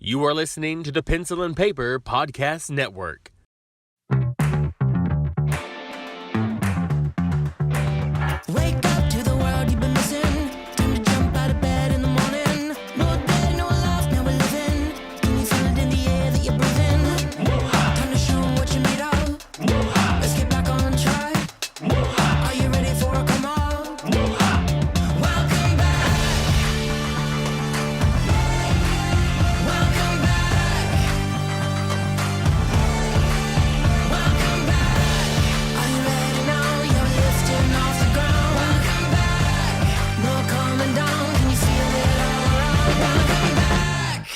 You are listening to the Pencil and Paper Podcast Network. Wake up to the world you've been missing. Time to jump out of bed in the morning. No day, no life, now we're living. Can you feel it in the air that you're breathing? Time to show 'em what you're made of. Let's get back on track. Are you ready for a come on? Welcome back. Welcome back. Welcome back. Are you ready now? You're lifting off the ground. Welcome back. No calming down. Can you feel it all around? Welcome back.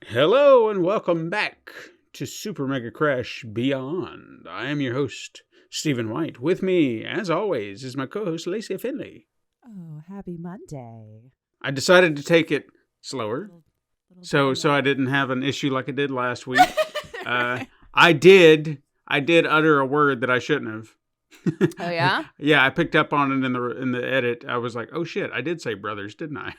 Hello and welcome back to Super Mega Crash Beyond. I am your host, Stephen White. With me, as always, is my co-host, Lacey Finley. Oh, happy Monday. I decided to take it slower, so I didn't have an issue like I did last week. I did utter a word that I shouldn't have. Oh, yeah? Yeah, I picked up on it in the edit. I was like, oh shit, I did say brothers, didn't I?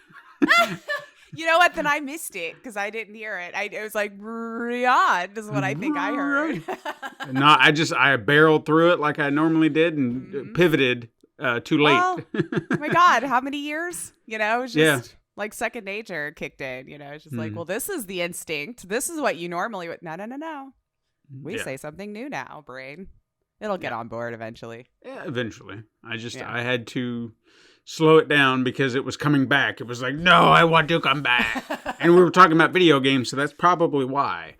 You know what? Then I missed it because I didn't hear it. It was like, Riyadh is what I think I heard. No, I barreled through it like I normally did and pivoted too late. Well, oh my God, how many years? You know, it was Yeah. just like second nature kicked in. You know, it's just like, well, this is the instinct. This is what you normally would. No. We Yeah. say something new now, brain. It'll get on board eventually. Yeah, eventually. Yeah. I had to slow it down because it was coming back. It was like, no, I want to come back. And we were talking about video games, so that's probably why.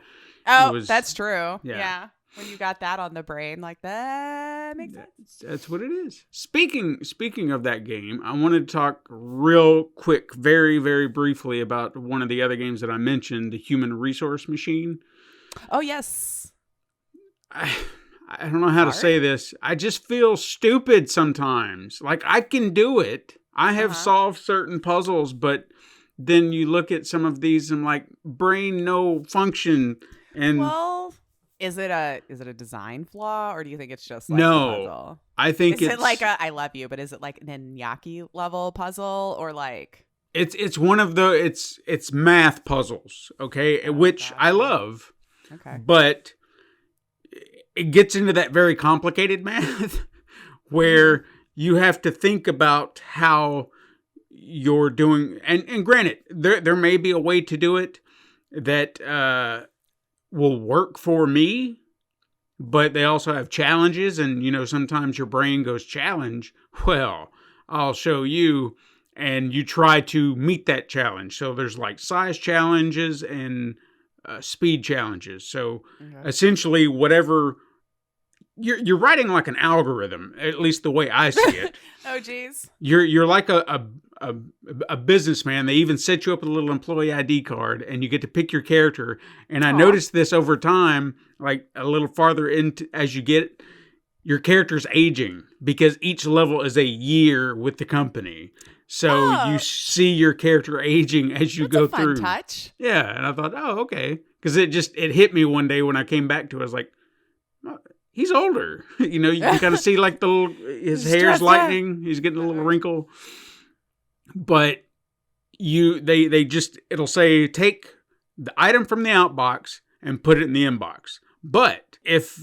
Oh, was- that's true. yeah. Yeah. When you got that on the brain, like that makes sense. That's what it is. Speaking of that game, I wanted to talk real quick, very, very briefly about one of the other games that I mentioned, the Human Resource Machine. Oh, yes. I don't know how to say this. I just feel stupid sometimes. Like, I can do it. I have solved certain puzzles, but then you look at some of these and like, brain no function. And Well, is it a design flaw, or do you think it's just like No. a puzzle? I think Is it's it like a I love you, but is it like an Iñaki level puzzle, or like it's one of the it's math puzzles, okay, which I love, okay? but it gets into that very complicated math where you have to think about how you're doing. And granted, there may be a way to do it that will work for me, but they also have challenges. And, you know, sometimes your brain goes, challenge. Well, I'll show you. And you try to meet that challenge. So there's like size challenges and speed challenges. So essentially, whatever you're writing like an algorithm, at least the way I see it. Oh, geez. You're like a businessman. They even set you up with a little employee ID card, and you get to pick your character. And I noticed this over time, like a little farther into as you get, your character's aging because each level is a year with the company. So you see your character aging as you go That's a fun through. touch. Yeah, and I thought, oh, okay, because it hit me one day when I came back to it. I was like, oh, he's older. You know, you can kind of see like his hair's Stressed lightening. He's getting a little wrinkle. But it'll say take the item from the outbox and put it in the inbox. But if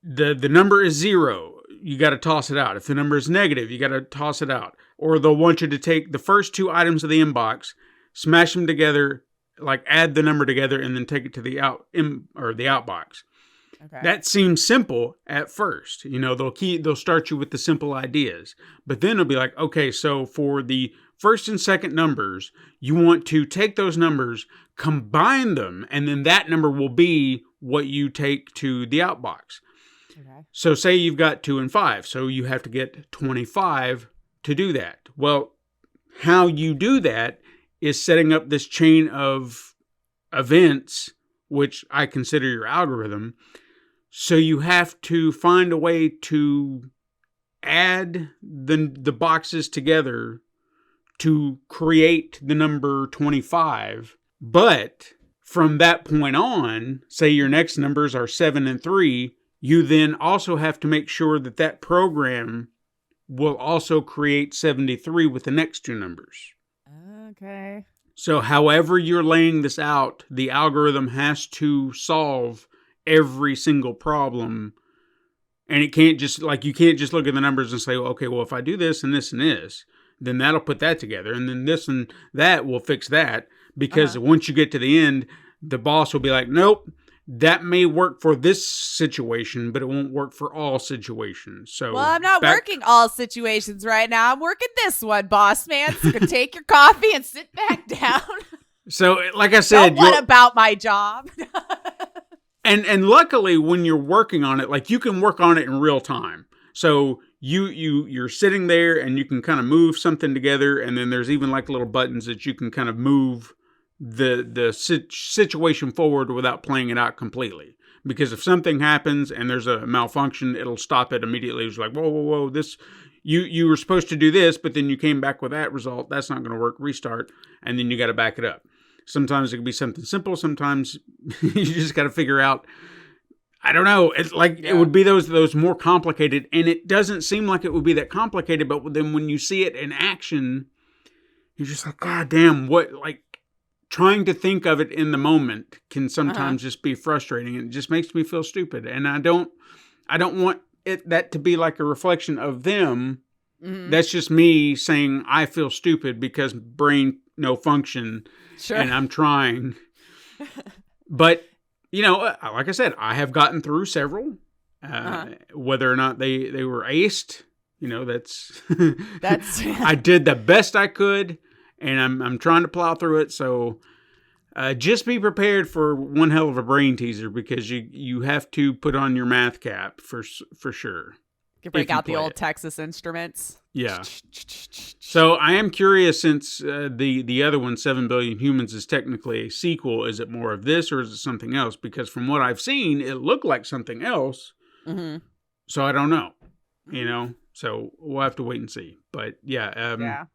the number is 0, you got to toss it out. If the number is negative, you got to toss it out. Or they'll want you to take the first 2 items of the inbox, smash them together, like add the number together, and then take it to the outbox. Okay. That seems simple at first. You know, they'll start you with the simple ideas, but then it'll be like, okay, so for the first and second numbers, you want to take those numbers, combine them, and then that number will be what you take to the outbox. Okay. So say you've got 2 and 5, so you have to get 25 to do that. Well, how you do that is setting up this chain of events, which I consider your algorithm. So you have to find a way to add the boxes together to create the number 25. But from that point on, say your next numbers are 7 and 3, you then also have to make sure that program will also create 73 with the next 2 numbers. Okay. So however you're laying this out, the algorithm has to solve every single problem. And it can't just, like, you can't just look at the numbers and say, okay, well, if I do this and this and this, then that'll put that together. And then this and that will fix that. Because once you get to the end, the boss will be like, nope, that may work for this situation, but it won't work for all situations. So, well, I'm not working all situations right now. I'm working this one, boss man. So take your coffee and sit back down. So, like I said, what about my job? and luckily, when you're working on it, like, you can work on it in real time. So you're sitting there and you can kind of move something together, and then there's even like little buttons that you can kind of move the situation forward without playing it out completely. Because if something happens and there's a malfunction, it'll stop it immediately. It's like, whoa, this you were supposed to do this, but then you came back with that result. That's not going to work. Restart, and then you got to back it up. Sometimes it can be something simple. Sometimes you just got to figure out. I don't know. It's like it would be those more complicated, and it doesn't seem like it would be that complicated. But then when you see it in action, you're just like, God damn, what like. Trying to think of it in the moment can sometimes just be frustrating, and it just makes me feel stupid. And I don't want that to be like a reflection of them. Mm-hmm. That's just me saying I feel stupid because brain no function, and I'm trying. But like I said, I have gotten through several. Whether or not they were aced, that's I did the best I could. And I'm trying to plow through it, so just be prepared for one hell of a brain teaser, because you have to put on your math cap for sure. You break out the old Texas Instruments. Yeah. So I am curious, since the other one, 7 Billion Humans, is technically a sequel. Is it more of this, or is it something else? Because from what I've seen, it looked like something else. Mm-hmm. So I don't know. So we'll have to wait and see. But yeah.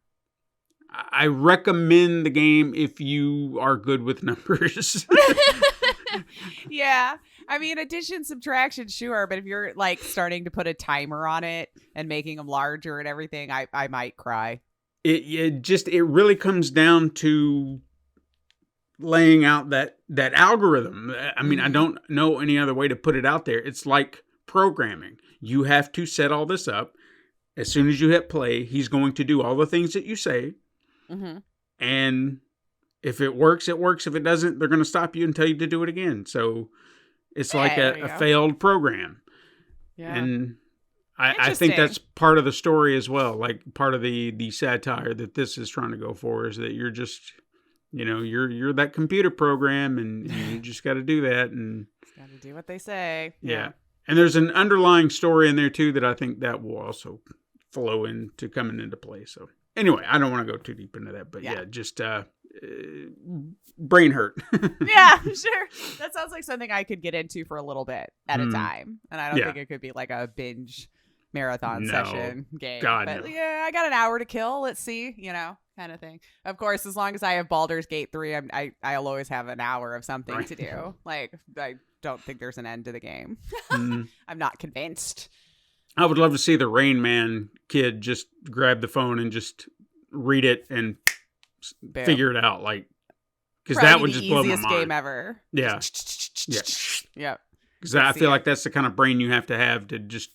I recommend the game if you are good with numbers. Yeah. I mean, addition, subtraction, sure. But if you're like starting to put a timer on it and making them larger and everything, I might cry. It really comes down to laying out that algorithm. I mean, I don't know any other way to put it out there. It's like programming. You have to set all this up. As soon as you hit play, he's going to do all the things that you say. Mm-hmm. And if it works, it works. If it doesn't, they're going to stop you and tell you to do it again. So it's like a failed program. Yeah. And I think that's part of the story as well. Like part of the satire that this is trying to go for is that you're just, you're that computer program, and you just got to do that. And got to do what they say. Yeah. And there's an underlying story in there too that I think that will also flow into coming into play. So anyway, I don't want to go too deep into that, but just brain hurt. Yeah, sure. That sounds like something I could get into for a little bit at a time, and I don't think it could be like a binge marathon session game. God, but no. Yeah, I got an hour to kill. Let's see, kind of thing. Of course, as long as I have Baldur's Gate 3, I'll always have an hour of something to do. Like, I don't think there's an end to the game. I'm not convinced. I would love to see the Rain Man kid just grab the phone and just read it and figure it out. Like, because that would just blow my mind. Easiest game ever. Yeah. Yeah. Because I feel like that's the kind of brain you have to just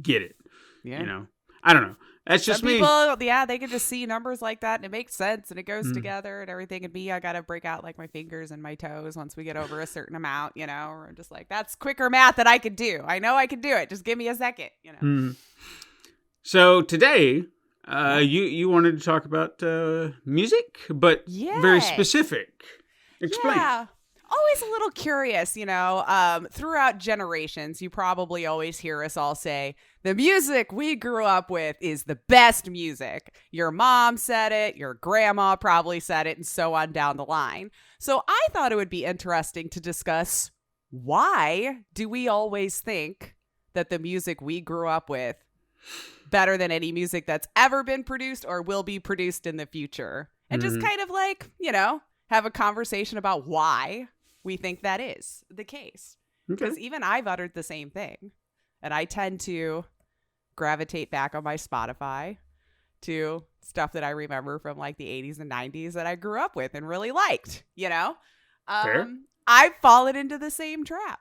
get it. Yeah. I don't know. That's just me. Some people, they can just see numbers like that and it makes sense and it goes together and everything. And me, I got to break out like my fingers and my toes once we get over a certain amount, or I'm just like, that's quicker math that I could do. I know I can do it. Just give me a second, So today, you wanted to talk about music, but very specific. Explain. Yeah. Always a little curious, throughout generations, you probably always hear us all say, the music we grew up with is the best music. Your mom said it, your grandma probably said it, and so on down the line. So I thought it would be interesting to discuss, why do we always think that the music we grew up with better than any music that's ever been produced or will be produced in the future? And just kind of like, have a conversation about why we think that is the case. Because even I've uttered the same thing. And I tend to gravitate back on my Spotify to stuff that I remember from like the 80s and 90s that I grew up with and really liked, you know? Fair. I've fallen into the same trap.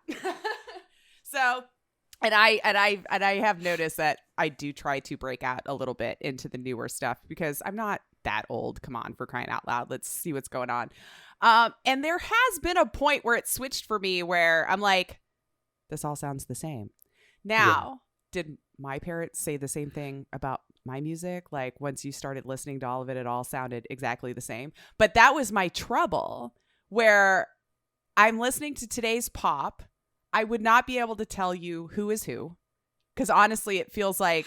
So, and I have noticed that I do try to break out a little bit into the newer stuff because I'm not that old. Come on, for crying out loud. Let's see what's going on. And there has been a point where it switched for me where I'm like, this all sounds the same. Now, did my parents say the same thing about my music? Like once you started listening to all of it, it all sounded exactly the same. But that was my trouble where I'm listening to today's pop. I would not be able to tell you who is who. Because honestly, it feels like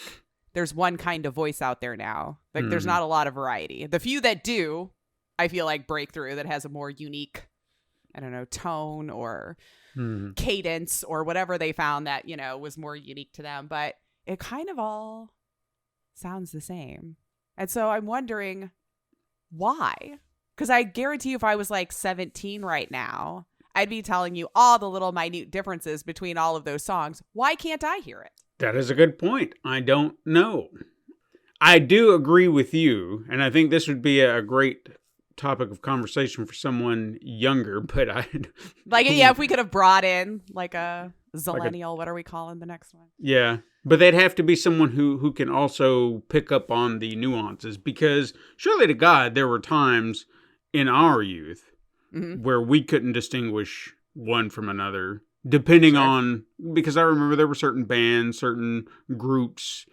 there's one kind of voice out there now. Like there's not a lot of variety. The few that do, I feel like breakthrough that has a more unique, I don't know, tone or cadence or whatever they found that, you know, was more unique to them. But it kind of all sounds the same. And so I'm wondering why? Because I guarantee you if I was like 17 right now, I'd be telling you all the little minute differences between all of those songs. Why can't I hear it? That is a good point. I don't know. I do agree with you, and I think this would be a great topic of conversation for someone younger, but if we could have brought in like a zillennial, what are we calling the next one? Yeah, but they'd have to be someone who can also pick up on the nuances, because surely to God, there were times in our youth where we couldn't distinguish one from another, depending on, because I remember there were certain bands, certain groups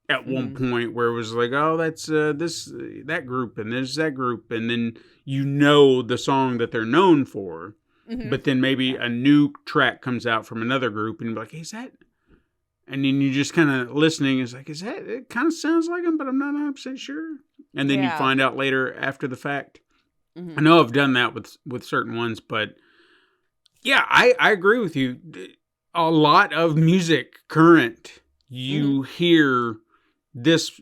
at one point where it was like, oh, that's that group, and there's that group, and then you know the song that they're known for, but then maybe a new track comes out from another group, and you're like, hey, is that? And then you just kind of listening, it's like, is that? It kind of sounds like them, but I'm not 100% sure. And then you find out later after the fact. I know I've done that with certain ones, but yeah, I agree with you. A lot of music current, you hear this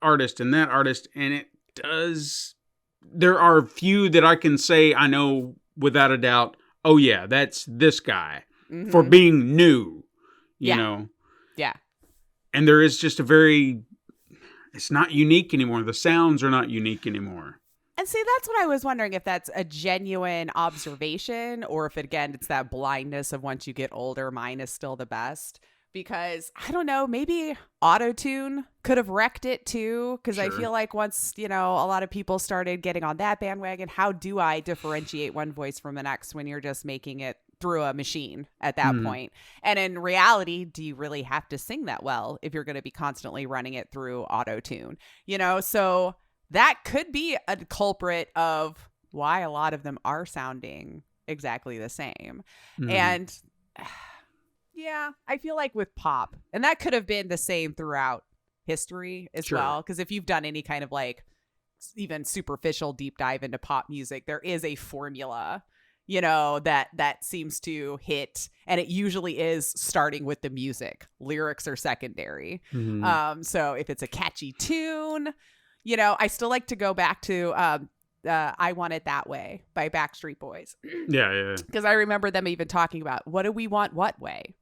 artist and that artist, and it does. There are a few that I can say I know without a doubt, oh yeah, that's this guy for being new, you know? Yeah. And there is just it's not unique anymore. The sounds are not unique anymore. And see, that's what I was wondering, if that's a genuine observation or if, again, it's that blindness of once you get older, mine is still the best. Because, I don't know, maybe auto-tune could have wrecked it too. Because I feel like once, you know, a lot of people started getting on that bandwagon, how do I differentiate one voice from the next when you're just making it through a machine at that point? And in reality, do you really have to sing that well if you're going to be constantly running it through auto-tune? You know, so that could be a culprit of why a lot of them are sounding exactly the same. And yeah, I feel like with pop, and that could have been the same throughout history as well. Because if you've done any kind of like even superficial deep dive into pop music, there is a formula, you know, that seems to hit, and it usually is starting with the music. Lyrics are secondary. So if it's a catchy tune, you know, I still like to go back to I Want It That Way by Backstreet Boys. Yeah. Because I remember them even talking about, what do we want what way?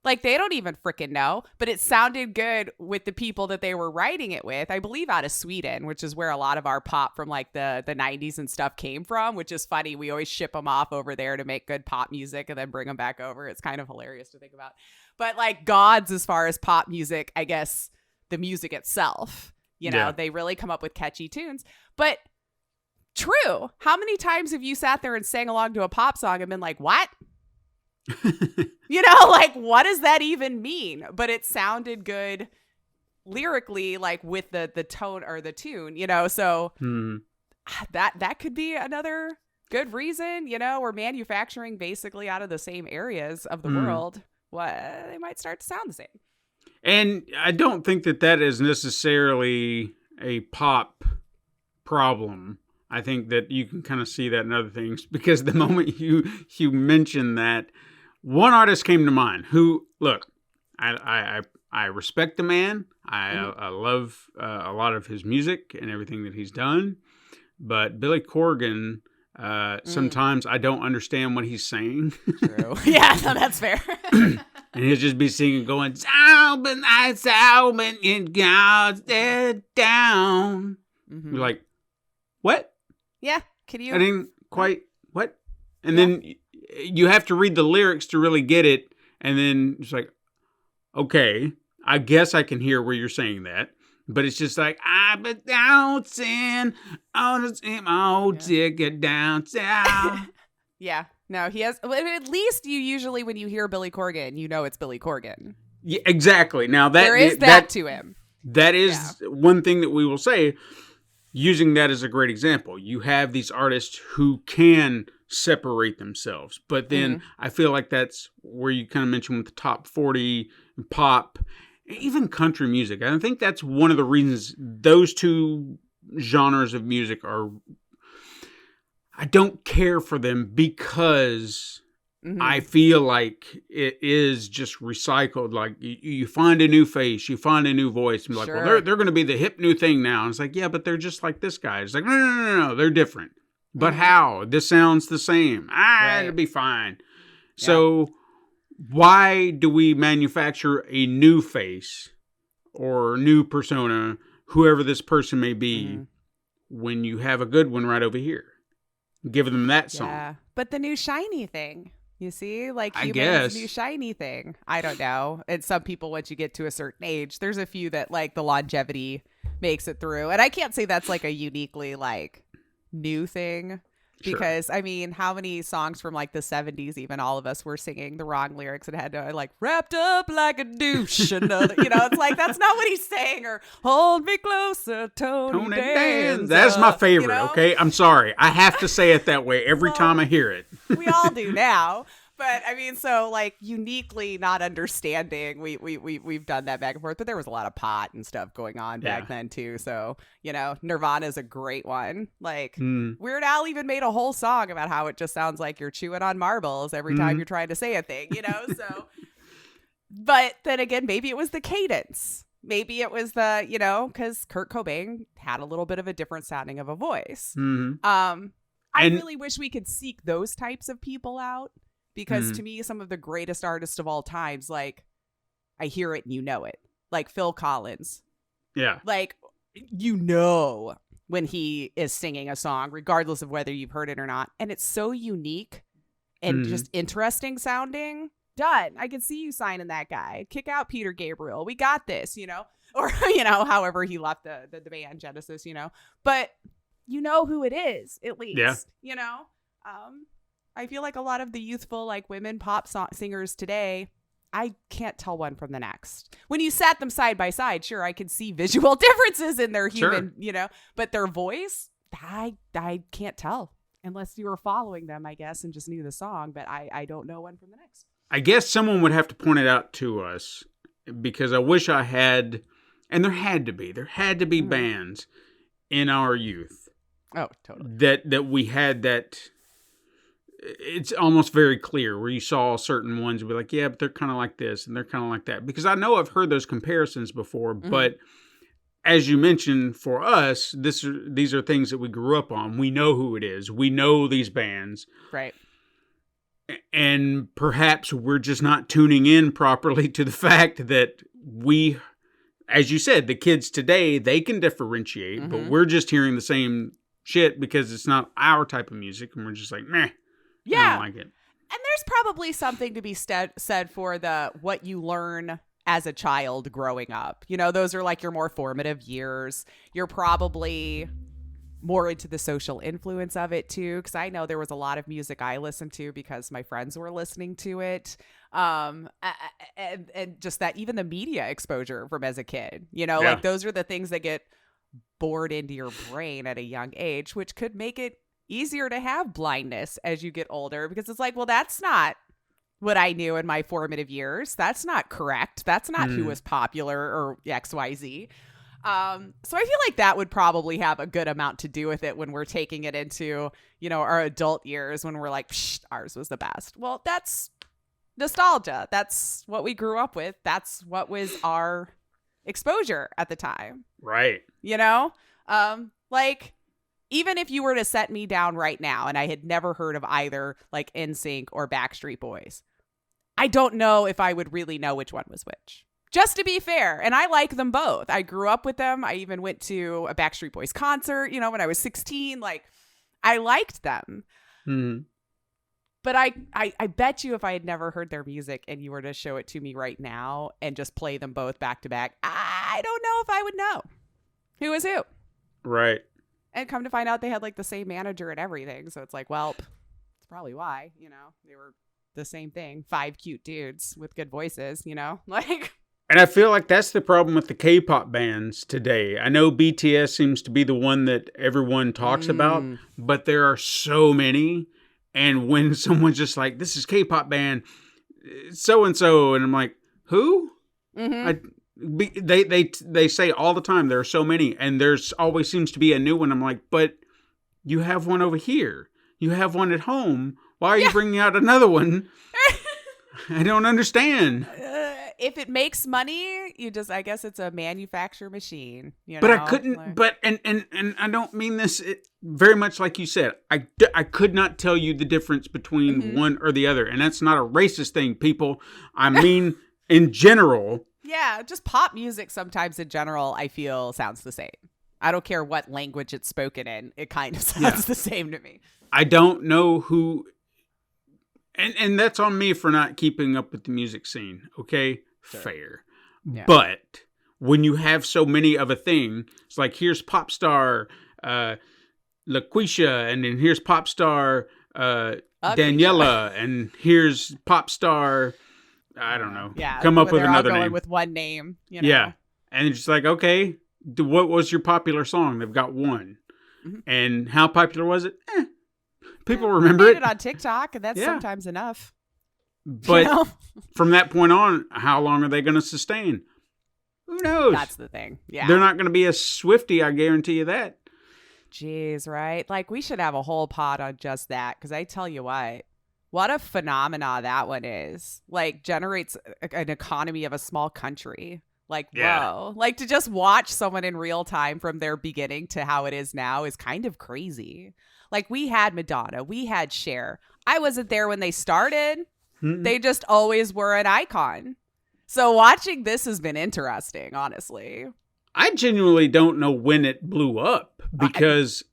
Like, they don't even freaking know, but it sounded good with the people that they were writing it with. I believe out of Sweden, which is where a lot of our pop from like the 90s and stuff came from, which is funny. We always ship them off over there to make good pop music and then bring them back over. It's kind of hilarious to think about. But like gods, as far as pop music, I guess the music itself, you know, they really come up with catchy tunes. But true, how many times have you sat there and sang along to a pop song and been like, what? You know, like, what does that even mean? But it sounded good lyrically, like with the tone or the tune, you know, so that could be another good reason, you know, we're manufacturing basically out of the same areas of the world. They might start to sound the same. And I don't think that is necessarily a pop problem. I think that you can kind of see that in other things, because the moment you mention that, one artist came to mind who, look, I respect the man. I love a lot of his music and everything that he's done. But Billy Corgan, sometimes I don't understand what he's saying. True. Yeah, no, that's fair. And he'll just be singing, going, Salmon, I salmon in God's dead down. Mhm. You're like, what? Yeah. Can you? I didn't quite, what? And then you have to read the lyrics to really get it. And then it's like, okay, I guess I can hear where you're saying that. But it's just like, I've been bouncing on the same old ticket down south. Yeah. No, he has. Well, at least you usually, when you hear Billy Corgan, you know it's Billy Corgan. Yeah, exactly. Now There is that to him. That is one thing that we will say, using that as a great example. You have these artists who can separate themselves, but then I feel like that's where you kind of mentioned with the top 40 pop, even country music. I think that's one of the reasons those two genres of music are, I don't care for them because I feel like it is just recycled. Like you find a new face, you find a new voice, and be like, well, they're going to be the hip new thing now. And it's like, yeah, but they're just like this guy. It's like, no, they're different. But how? This sounds the same. It'll be fine. Yeah. So why do we manufacture a new face or new persona, whoever this person may be, when you have a good one right over here? Give them that song. Yeah, but the new shiny thing, you see, like I Human's guess new shiny thing. I don't know. And some people, once you get to a certain age, there's a few that like the longevity makes it through. And I can't say that's like a uniquely like new thing. Because, I mean, how many songs from like the 70s, even all of us were singing the wrong lyrics and had to like, wrapped up like a douche. Another, you know, it's like, that's not what he's saying. Or hold me closer, Tony Danza. That's my favorite, you know? Okay? I'm sorry. I have to say it that way every time I hear it. We all do now. But I mean, so like uniquely not understanding, we've done that back and forth. But there was a lot of pot and stuff going on back then too. So you know, Nirvana is a great one. Like Weird Al even made a whole song about how it just sounds like you're chewing on marbles every time you're trying to say a thing. You know, so. But then again, maybe it was the cadence. Maybe it was the, you know, because Kurt Cobain had a little bit of a different sounding of a voice. I really wish we could seek those types of people out. Because to me, some of the greatest artists of all times, like, I hear it and you know it. Like Phil Collins. Yeah. Like, you know when he is singing a song, regardless of whether you've heard it or not. And it's so unique and just interesting sounding. Done. I can see you signing that guy. Kick out Peter Gabriel. We got this, you know? Or, you know, however he left the band Genesis, you know? But you know who it is, at least. You know? I feel like a lot of the youthful, like women pop singers today, I can't tell one from the next. When you sat them side by side, sure, I could see visual differences in their human, you know, but their voice, I can't tell unless you were following them, I guess, and just knew the song. But I don't know one from the next. I guess someone would have to point it out to us because I wish I had, and there had to be bands in our youth. Oh, totally. That we had that. It's almost very clear where you saw certain ones and be like, yeah, but they're kind of like this and they're kind of like that. Because I know I've heard those comparisons before, but as you mentioned, for us, these are things that we grew up on. We know who it is. We know these bands. Right. And perhaps we're just not tuning in properly to the fact that we, as you said, the kids today, they can differentiate, but we're just hearing the same shit because it's not our type of music. And we're just like, meh. Yeah. I don't like it. And there's probably something to be said for the what you learn as a child growing up. You know, those are like your more formative years. You're probably more into the social influence of it too, because I know there was a lot of music I listened to because my friends were listening to it. And just that, even the media exposure from as a kid, you know, like those are the things that get bored into your brain at a young age, which could make it easier to have blindness as you get older, because it's like, well, that's not what I knew in my formative years. That's not correct. That's not who was popular or XYZ. So I feel like that would probably have a good amount to do with it when we're taking it into, you know, our adult years when we're like, ours was the best. Well, that's nostalgia. That's what we grew up with. That's what was our exposure at the time. Right. You know, like, even if you were to set me down right now and I had never heard of either like NSYNC or Backstreet Boys, I don't know if I would really know which one was which. Just to be fair. And I like them both. I grew up with them. I even went to a Backstreet Boys concert, when I was 16. Like, I liked them. Mm. But I bet you if I had never heard their music and you were to show it to me right now and just play them both back to back, I don't know if I would know who is who. Right. And come to find out they had like the same manager and everything. So it's like, well, it's probably why, they were the same thing. 5 cute dudes with good voices, like. And I feel like that's the problem with the K-pop bands today. I know BTS seems to be the one that everyone talks about, but there are so many. And when someone's just like, this is K-pop band, so-and-so, and I'm like, who? Mm-hmm. They say all the time, there are so many, and there's always seems to be a new one. I'm like, but you have one over here. You have one at home. Why are you bringing out another one? I don't understand. If it makes money, I guess it's a manufacture machine. But I couldn't, and I don't mean this very much like you said. I could not tell you the difference between one or the other. And that's not a racist thing, people. I mean, in general. Yeah, just pop music sometimes in general, I feel sounds the same. I don't care what language it's spoken in. It kind of sounds the same to me. I don't know who... And that's on me for not keeping up with the music scene, okay? Sure. Fair. Yeah. But when you have so many of a thing, it's like here's pop star LaQuisha, and then here's pop star Daniela, and here's pop star, I don't know. Yeah, come up with another all going name. With one name, Yeah. And it's just like, okay, what was your popular song? They've got one. Mm-hmm. And how popular was it? People remember it on TikTok, and that's sometimes enough. But from that point on, how long are they going to sustain? Who knows? That's the thing. Yeah. They're not going to be a Swiftie, I guarantee you that. Jeez, right? Like, we should have a whole pod on just that, because I tell you what a phenomena that one is. Like, generates an economy of a small country. Like, whoa. Like, to just watch someone in real time from their beginning to how it is now is kind of crazy. Like, we had Madonna. We had Cher. I wasn't there when they started. Mm-hmm. They just always were an icon. So watching this has been interesting, honestly. I genuinely don't know when it blew up because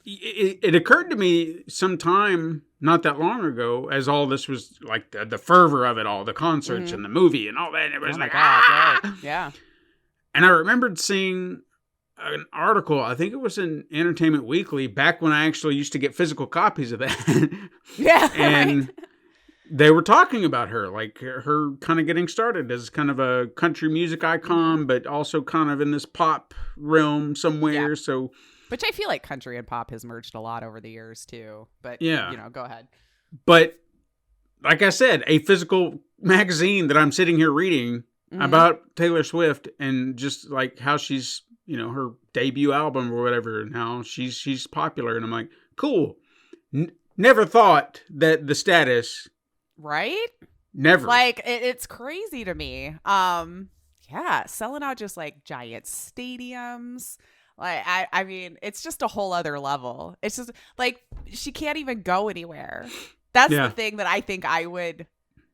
it occurred to me sometime not that long ago as all this was like the fervor of it all, the concerts and the movie and all that. And it was right. Yeah. And I remembered seeing an article, I think it was in Entertainment Weekly, back when I actually used to get physical copies of that. Yeah. And they were talking about her, like her kind of getting started as kind of a country music icon, but also kind of in this pop realm somewhere. Yeah. So, which I feel like country and pop has merged a lot over the years too. But go ahead. But like I said, a physical magazine that I'm sitting here reading about Taylor Swift and just like how she's, her debut album or whatever, and how she's popular. And I'm like, cool. Never thought that the status... Right? Never. Like, it's crazy to me. Selling out just like giant stadiums. Like, I mean, it's just a whole other level. It's just like, she can't even go anywhere. That's the thing that I think I would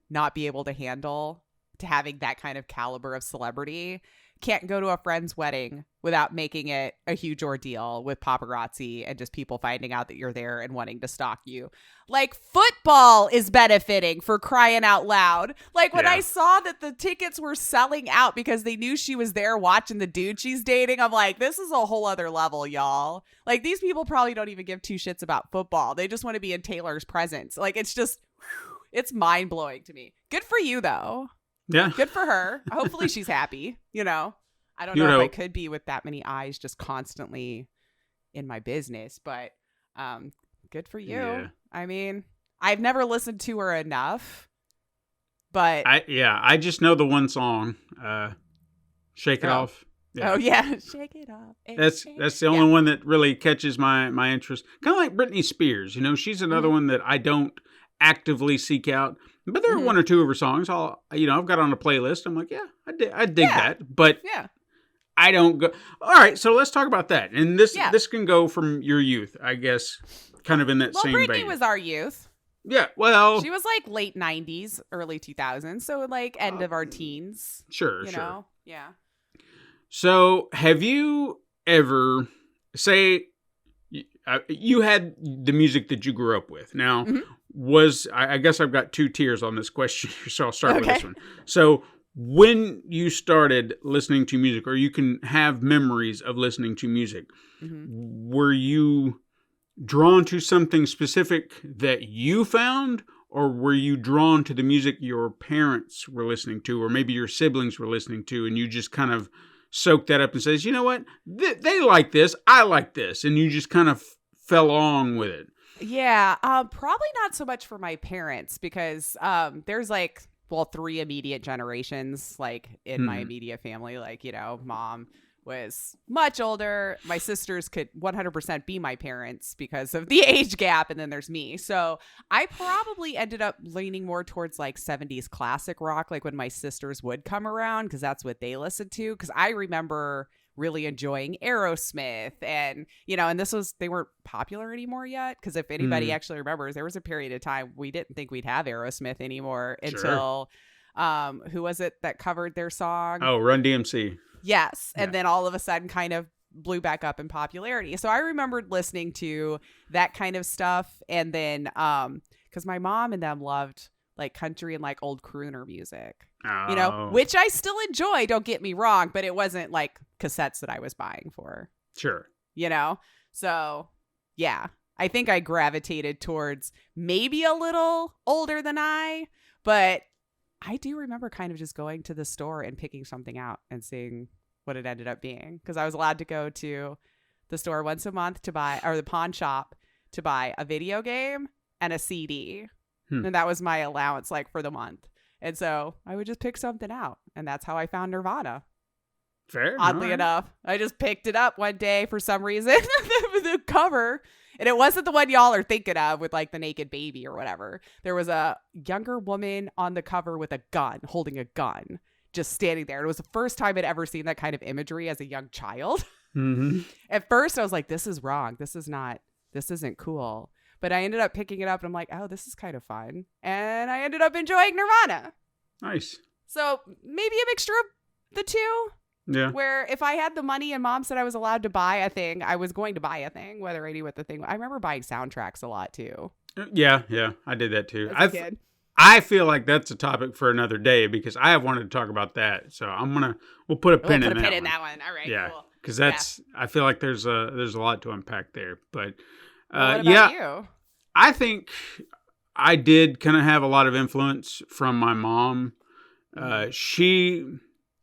not be able to handle, to having that kind of caliber of celebrity. Can't go to a friend's wedding without making it a huge ordeal with paparazzi and just people finding out that you're there and wanting to stalk you. Like, football is benefiting, for crying out loud. Like, when I saw that the tickets were selling out because they knew she was there watching the dude she's dating, I'm like, this is a whole other level, y'all. Like, these people probably don't even give two shits about football. They just want to be in Taylor's presence. Like, it's just, it's mind-blowing to me. Good for you, though. Yeah. Good for her. Hopefully she's happy, I don't know if I could be with that many eyes just constantly in my business, but good for you. Yeah. I mean, I've never listened to her enough, but I just know the one song, Shake It Off. Yeah. Oh yeah, Shake It Off. That's the only one that really catches my interest. Kind of like Britney Spears, she's another one that I don't actively seek out. But there are one or two of her songs I've got on a playlist. I'm like, I dig that. But I don't go. All right, so let's talk about that. And this can go from your youth, I guess, kind of in that same vein. Britney was our youth. Yeah, well, She was like late 90s, early 2000s. So like end of our teens, sure, you sure. know? Yeah. So, have you ever, say, you had the music that you grew up with? Now, Mhm. I guess I've got two tiers on this question, so I'll start with this Okay. one. So, when you started listening to music, or you can have memories of listening to music, Mhm. were you drawn to something specific that you found, or were you drawn to the music your parents were listening to, or maybe your siblings were listening to, and you just kind of soaked that up and says, you know what, they like this, I like this, and you just kind of fell along with it? Yeah, probably not so much for my parents because there's like, well, three immediate generations like in my immediate family. Like, you know, mom was much older. My sisters could 100% be my parents because of the age gap, and then there's me. So I probably ended up leaning more towards like 70s classic rock, like when my sisters would come around, because that's what they listened to. Because I remember really enjoying Aerosmith, and you know, and they weren't popular anymore yet, because if anybody actually remembers, there was a period of time we didn't think we'd have Aerosmith anymore until who was it that covered their song? Oh, Run DMC. Yes, and Yeah. then all of a sudden kind of blew back up in popularity. So I remembered listening to that kind of stuff, and then because my mom and them loved like country and like old crooner music, you know, Oh, which I still enjoy, don't get me wrong, but it wasn't like cassettes that I was buying for, sure. you know? So yeah, I think I gravitated towards maybe a little older than but I do remember kind of just going to the store and picking something out and seeing what it ended up being, because I was allowed to go to the store once a month to buy, or the pawn shop to buy a video game and a CD. And that was my allowance like for the month. And so I would just pick something out, and that's how I found Nirvana. Fair. Oddly all right. enough, I just picked it up one day for some reason, the cover, and it wasn't the one y'all are thinking of with like the naked baby or whatever. There was a younger woman on the cover with a gun, holding a gun, just standing there. It was the first time I'd ever seen that kind of imagery as a young child. Mhm. At first, I was like, this is wrong. This isn't cool. But I ended up picking it up, and I'm like, oh, this is kind of fun. And I ended up enjoying Nirvana. Nice. So maybe a mixture of the two, Yeah. where if I had the money and mom said I was allowed to buy a thing, I was going to buy a thing, whether I knew what the thing was. I remember buying soundtracks a lot too Yeah, I did that too. as a kid. I feel like that's a topic for another day, because I have wanted to talk about that. So we'll put a pin We'll in put a pin that in that one. All right, Yeah, cool. because I feel like there's a lot to unpack there. But Well, what yeah, about you? I think I did kind of have a lot of influence from my mom.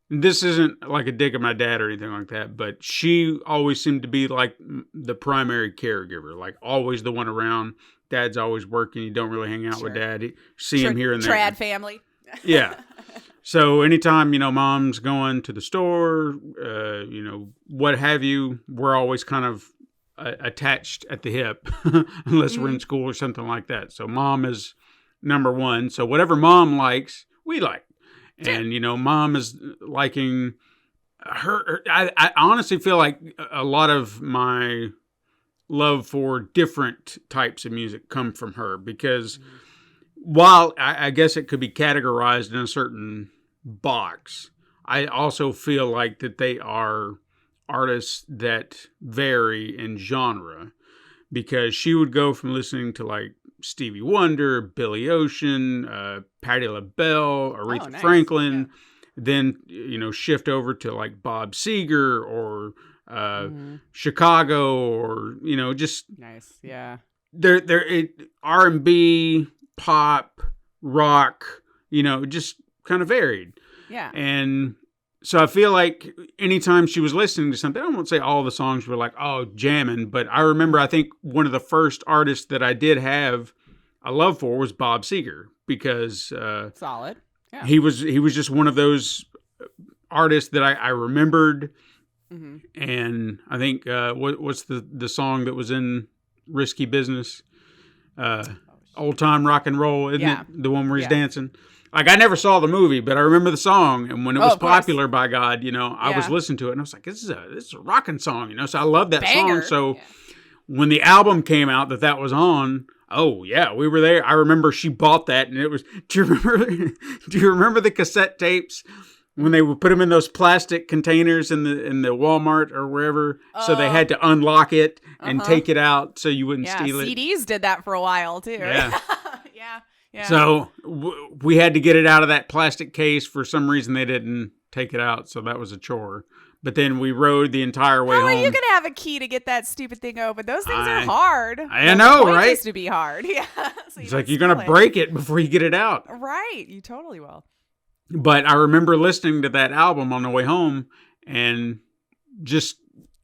This isn't like a dig at my dad or anything like that, but she always seemed to be like the primary caregiver, like always the one around. Dad's always working. You don't really hang out with Sure. dad. You see him here and there. Trad family. Yeah. So anytime, mom's going to the store, what have you, we're always kind of attached at the hip, unless we're in school or something like that. So mom is number one. So whatever mom likes, we like. And, mom is liking her. I honestly feel like a lot of my love for different types of music come from her, because while I guess it could be categorized in a certain box, I also feel like that they are artists that vary in genre, because she would go from listening to like Stevie Wonder, Billy Ocean, Patti LaBelle, Aretha nice. Franklin, then shift over to like Bob Seger or Chicago, or just Nice. Yeah. they're R&B, pop, rock, just kind of varied. Yeah. And so I feel like anytime she was listening to something, I won't say all the songs were like, oh, jamming, but I remember, I think one of the first artists that I did have a love for was Bob Seger, because Solid. Yeah. he was just one of those artists that I remembered. Mhm. And I think what's the song that was in Risky Business? Old Time Rock and Roll, isn't Yeah. it? The one where he's Yeah. dancing. Like, I never saw the movie, but I remember the song, and when it Oh, was of course. popular, by God, I was Yeah. listening to it, and I was like, this is a rocking song, so I love that Banger. song. So Yeah. when the album came out that was on, Oh yeah, we were there. I remember she bought that, and it was. Do you remember? Do you remember the cassette tapes when they would put them in those plastic containers in the Walmart or wherever? So they had to unlock it and take it out so you wouldn't Yeah, steal it. CDs did that for a while too. Yeah. Yeah. So we had to get it out of that plastic case. For some reason, they didn't take it out, so that was a chore. But then we rode the entire way How home. are you gonna have a key to get that stupid thing open? Those things are I- hard. I know, The point right? is to be hard. Yeah. So It's don't like you're gonna steal it. break it before you get it out. Right. You totally will. But I remember listening to that album on the way home, and just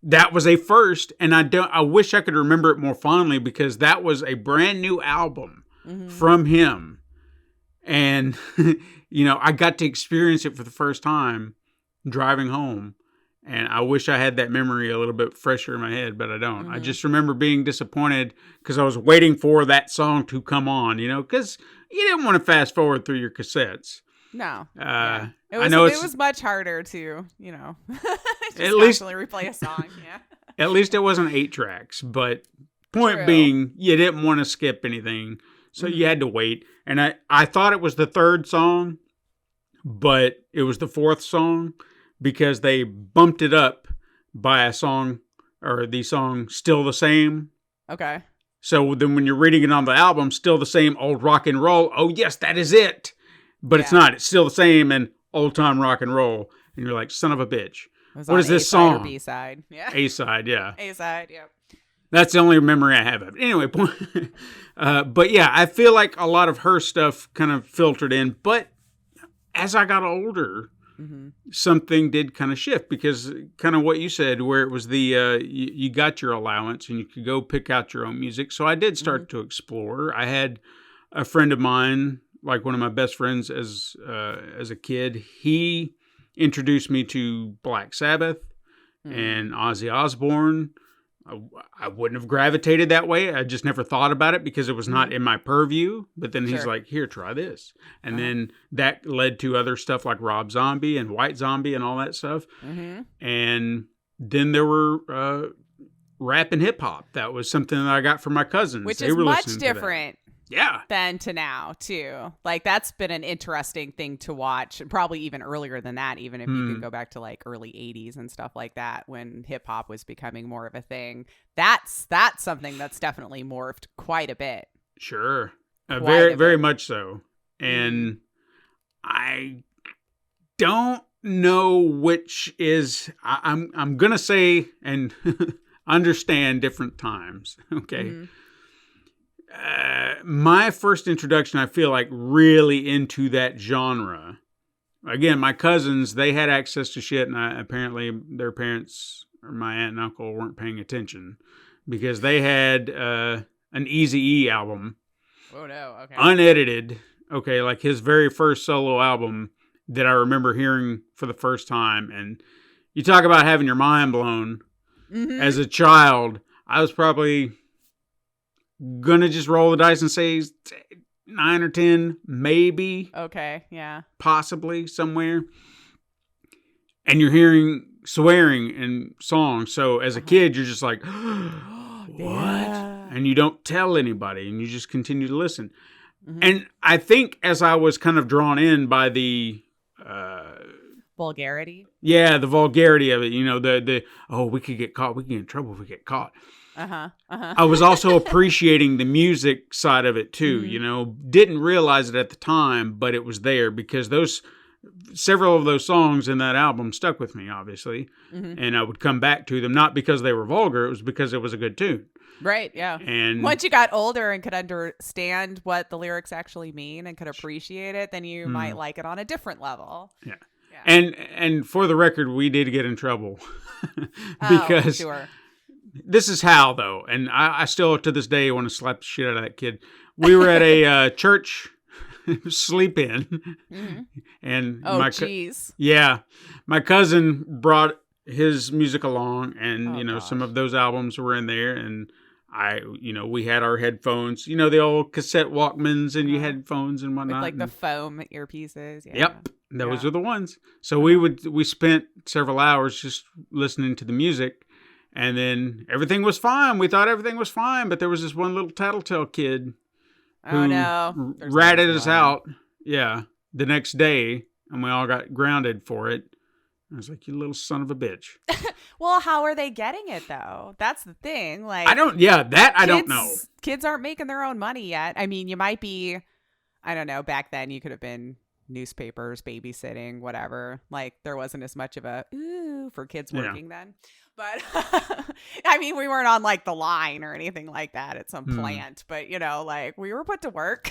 that was a first. And I wish I could remember it more fondly because that was a brand new album from him, and I got to experience it for the first time driving home. And I wish I had that memory a little bit fresher in my head, but I don't. I just remember being disappointed because I was waiting for that song to come on, because you didn't want to fast forward through your cassettes. No. Yeah. It was, I know it was much harder to, just At least- constantly replay a song. Yeah. At least it wasn't 8 tracks, but point True. being, you didn't want to skip anything, so you had to wait. And I thought it was the 3rd song, but it was the 4th song because they bumped it up by a song, or the song Still the Same. Okay. So then when you're reading it on the album, Still the Same, Old Rock and Roll, oh yes, that is it. But it's not. It's Still the Same and Old Time Rock and Roll. And you're like, son of a bitch. It was What on is this A-side or song? B-side. Yeah. A-side, yeah. A-side, yep. That's the only memory I have of it. Anyway, but yeah, I feel like a lot of her stuff kind of filtered in. But as I got older, something did kind of shift because kind of what you said, where it was you got your allowance and you could go pick out your own music. So I did start to explore. I had a friend of mine, like one of my best friends as a kid, he introduced me to Black Sabbath and Ozzy Osbourne. I wouldn't have gravitated that way. I just never thought about it because it was not in my purview. But then he's Sure. like, here, try this. And then that led to other stuff like Rob Zombie and White Zombie and all that stuff. And then there were rap and hip hop. That was something that I got from my cousins. Which They is were much listening to that. different Yeah. then to now, too. Like, that's been an interesting thing to watch, and probably even earlier than that, even if you could go back to like early 80s and stuff like that, when hip hop was becoming more of a thing. That's something that's definitely morphed quite a bit. Sure. Quite Very, a very bit. much so. And I don't know which is, I'm going to say and understand different times. Okay. My first introduction, I feel like, really into that genre. Again, my cousins, they had access to shit, and apparently their parents or my aunt and uncle weren't paying attention because they had an Eazy-E album, Oh, no. Okay. unedited. Okay, like his very first solo album that I remember hearing for the first time. And you talk about having your mind blown. As a child, I was probably gonna just roll the dice and say 9 or 10, maybe, Okay. Yeah. possibly somewhere. And you're hearing swearing in songs. So as a kid, you're just like, what? Yeah. And you don't tell anybody and you just continue to listen. And I think as I was kind of drawn in by the Vulgarity. the vulgarity of it, we could get caught, we can get in trouble if we get caught. I was also appreciating the music side of it too, didn't realize it at the time, but it was there because several of those songs in that album stuck with me, obviously. And I would come back to them, not because they were vulgar, it was because it was a good tune. Right. Yeah. And Once you got older and could understand what the lyrics actually mean and could appreciate it, then you might like it on a different level. yeah. And for the record, we did get in trouble Oh, because sure. this is how, though, and I still to this day want to slap the shit out of that kid. We were at a church sleep in, and Oh, jeez. my cousin brought his music along, and Oh, some of those albums were in there, and we had our headphones, the old cassette Walkmans, and you had phones and With whatnot. like the and- foam earpieces. Yeah. Yep, those Yeah. are the ones. So we spent several hours just listening to the music, And then everything was fine. We thought everything was fine, but there was this one little tattletale kid who Oh no. There's ratted always us one. out. Yeah, the next day, and we all got grounded for it. I was like, "You little son of a bitch." Well, how are they getting it though? That's the thing. Like I don't know. Kids aren't making their own money yet. I mean, you might be, I don't know, back then you could have been newspapers, babysitting, whatever. Like there wasn't as much of a ooh for kids Yeah. working then. But I mean, we weren't on like the line or anything like that at some plant, but you know, like we were put to work.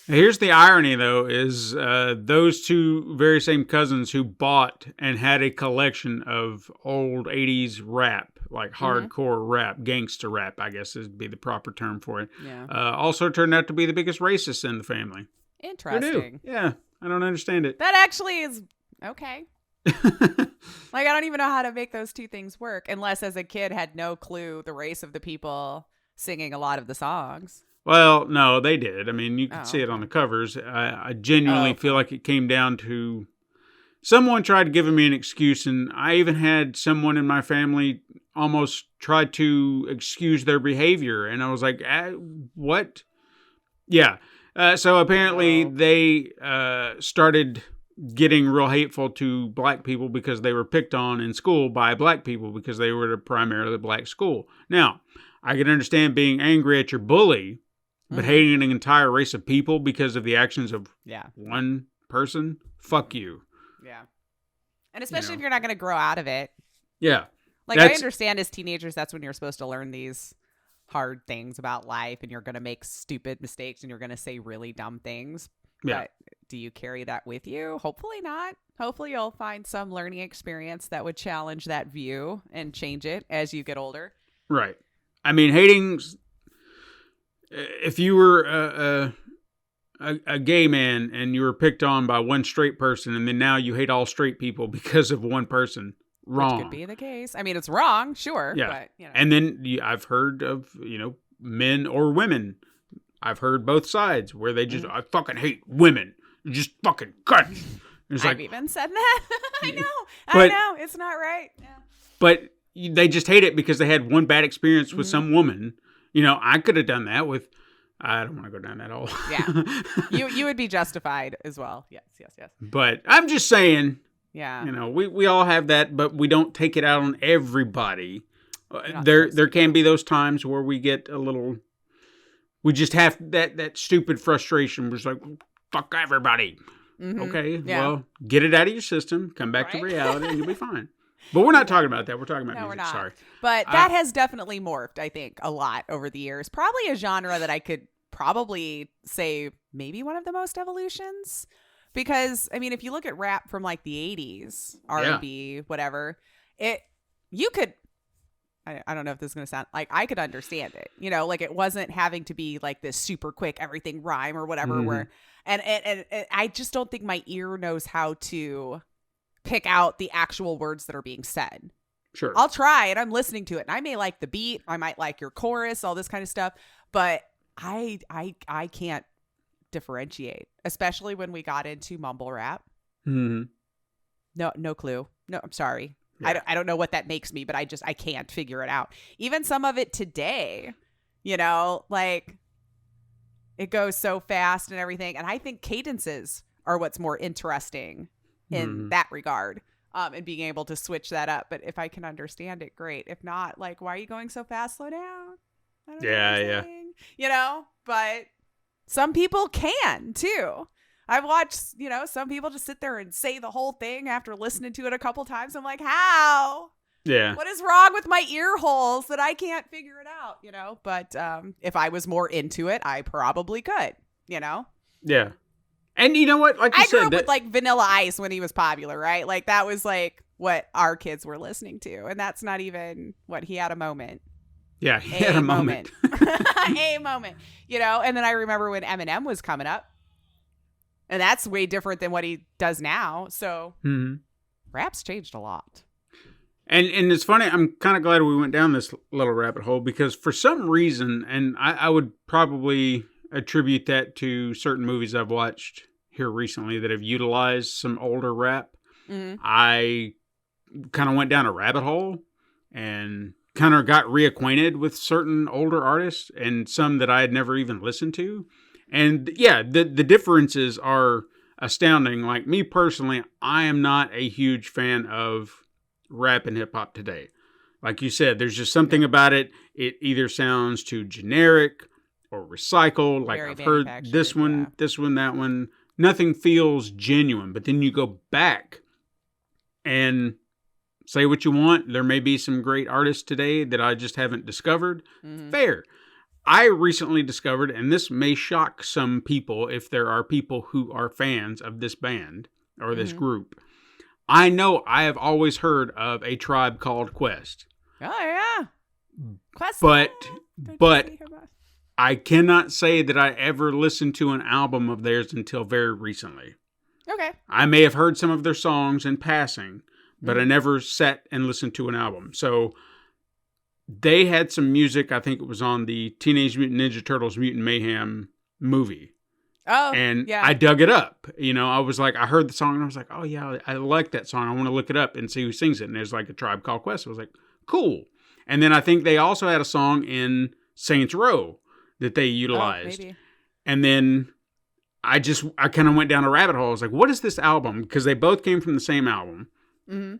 Here's the irony, though, is those two very same cousins who bought and had a collection of old 80s rap, like hardcore rap, gangster rap, I guess would be the proper term for it, Yeah. also turned out to be the biggest racists in the family. They do. Interesting. Yeah, I don't understand it. That actually is okay. Like, I don't even know how to make those two things work unless as a kid had no clue the race of the people singing a lot of the songs. Well, no, they did. I mean, you could Oh, see it on the covers. I genuinely Oh, feel like it came down to someone tried to give me an excuse, and I even had someone in my family almost try to excuse their behavior, and I was like, what? Yeah. So apparently Oh. they started getting real hateful to black people because they were picked on in school by black people because they were at a primarily black school. Now, I can understand being angry at your bully, but hating an entire race of people because of the actions of Yeah. one person, fuck you. Yeah. And especially know. if you're not going to grow out of it. Yeah. Like, I That's- understand as teenagers, that's when you're supposed to learn these hard things about life and you're going to make stupid mistakes and you're going to say really dumb things. Yeah. But do you carry that with you? Hopefully not. Hopefully you'll find some learning experience that would challenge that view and change it as you get older. Right. I mean, hating. If you were a gay man and you were picked on by one straight person, and then now you hate all straight people because of one person, wrong. Which could be the case. I mean, it's wrong, sure. Yeah. But, you know. And then I've heard of men or women. I've heard both sides where they just I fucking hate women. You just fucking cut. It's I've like, even said that. I know. I But- know. It's not right. Yeah. but they just hate it because they had one bad experience with some woman. I could have done that with. I don't want to go down that hole. Yeah. You would be justified as well. Yes. But I'm just saying, Yeah. we all have that, but we don't take it out on everybody. not There supposed to. can be those times where we get a little. We just have that stupid frustration. We're just like, fuck everybody. Okay, Yeah. well, get it out of your system. Come back to Right? reality, and you'll be fine. But we're not talking about that. We're talking about No, music. we're not. Sorry. But that has definitely morphed, I think, a lot over the years. Probably a genre that I could probably say maybe one of the most evolutions. Because, I mean, if you look at rap from like the 80s, R&B, whatever, you could, I don't know if this is going to sound like I could understand it. Like it wasn't having to be like this super quick, everything rhyme or whatever. And I just don't think my ear knows how to pick out the actual words that are being said. Sure. I'll try it. I'm listening to it, and I may like the beat. I might like your chorus, all this kind of stuff. But I can't differentiate, especially when we got into mumble rap. Mhm. No clue. No, I'm sorry. Yeah. I don't know what that makes me, but I can't figure it out. Even some of it today, like it goes so fast and everything. And I think cadences are what's more interesting in that regard. And being able to switch that up. But if I can understand it, great. If not, like, why are you going so fast? Slow down. I don't know what you're saying. But some people can too. I've watched, some people just sit there and say the whole thing after listening to it a couple times. I'm like, how? Yeah. What is wrong with my ear holes that I can't figure it out? But if I was more into it, I probably could, Yeah. And you know what? Like you I grew said, up with like Vanilla Ice when he was popular, right? Like that was like what our kids were listening to. And that's not even what he had a moment. yeah, he had a moment. A moment. And then I remember when Eminem was coming up. And that's way different than what he does now. So rap's changed a lot. And it's funny, I'm kind of glad we went down this little rabbit hole because for some reason, and I would probably attribute that to certain movies I've watched here recently that have utilized some older rap. I kind of went down a rabbit hole and kind of got reacquainted with certain older artists and some that I had never even listened to. And yeah, the differences are astounding. Like me personally, I am not a huge fan of rap and hip hop today. Like you said, there's just something about it. It either sounds too generic or recycled. Like Very I've heard this one, manufactured, this one, that one. Nothing feels genuine. But then you go back and say what you want. There may be some great artists today that I just haven't discovered. Fair. I recently discovered, and this may shock some people if there are people who are fans of this band or this group. I know I have always heard of A Tribe Called Quest. Oh yeah, Quest. But Don't you but see her boss? I cannot say that I ever listened to an album of theirs until very recently. Okay. I may have heard some of their songs in passing, but I never sat and listened to an album. So they had some music. I think it was on the Teenage Mutant Ninja Turtles Mutant Mayhem movie. Oh, And yeah. I dug it up. You know, I was like, I heard the song and I was like, oh yeah, I like that song. I want to look it up and see who sings it. And there's like A Tribe Called Quest. I was like, cool. And then I think they also had a song in Saints Row that they utilized. Maybe. And then I kind of went down a rabbit hole. I was like, what is this album? Because they both came from the same album.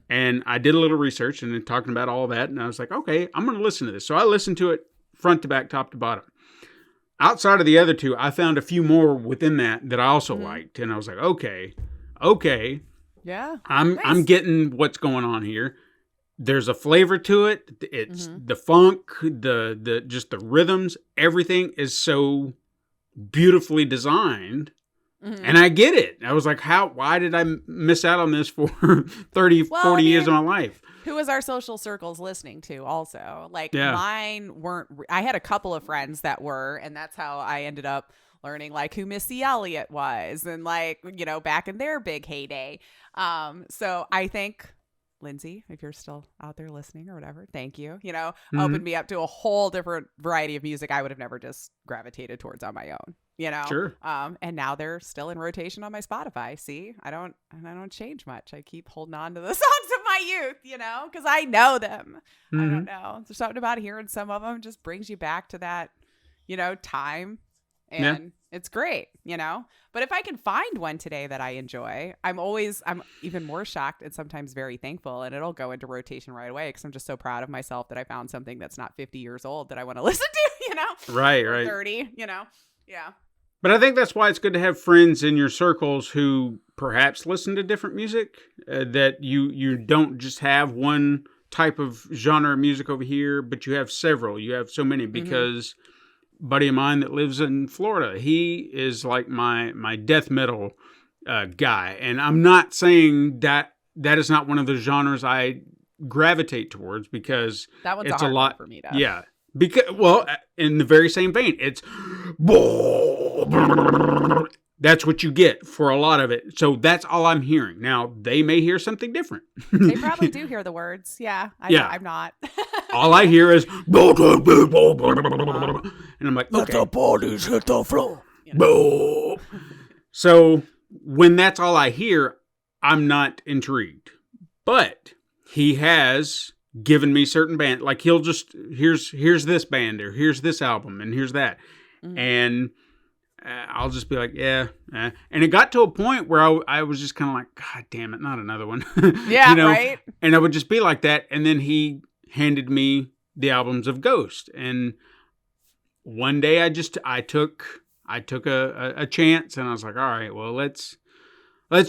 And I did a little research and then talking about all that. And I was like, okay, I'm going to listen to this. So I listened to it front to back, top to bottom. Outside of the other two, I found a few more within that I also liked. And I was like, okay, Yeah. I'm getting what's going on here. There's a flavor to it. It's the funk, the just the rhythms, everything is so beautifully designed. And I get it. I was like, why did I miss out on this for 30, 40 years of my life? Who was our social circles listening to also? Like Yeah. mine weren't, I had a couple of friends that were, and that's how I ended up learning like who Missy Elliott was and like, you know, back in their big heyday. So I think Lindsay, if you're still out there listening or whatever, thank you, you know, opened me up to a whole different variety of music I would have never just gravitated towards on my own, you know? Sure. And now they're still in rotation on my Spotify. See, I don't change much. I keep holding on to the songs of my youth, you know, because I know them. I don't know. There's something about hearing some of them just brings you back to that, you know, time. And it's great, you know. But if I can find one today that I enjoy, I'm even more shocked and sometimes very thankful. And it'll go into rotation right away because I'm just so proud of myself that I found something that's not 50 years old that I want to listen to, you know. Right. Or 30, you know. Yeah. But I think that's why it's good to have friends in your circles who perhaps listen to different music, that you don't just have one type of genre of music over here, but you have several. You have so many because buddy of mine that lives in Florida, he is like my death metal guy. And I'm not saying that is not one of the genres I gravitate towards because That one's it's a a hard lot one for me to. Yeah. Because, well, in the very same vein, it's that's what you get for a lot of it. So that's all I'm hearing. Now, they may hear something different. They probably do hear the words. Yeah. I'm not. All I hear is and I'm like, okay. The bodies hit the floor. So when that's all I hear, I'm not intrigued. But he has given me certain band, like he'll just here's this band or here's this album and here's that, and I'll just be like, yeah. And it got to a point where I was just kind of like, God damn it, not another one. Yeah, you know? right. And I would just be like that, and then he handed me the albums of Ghost, and one day I took a chance, and I was like, all right, well let's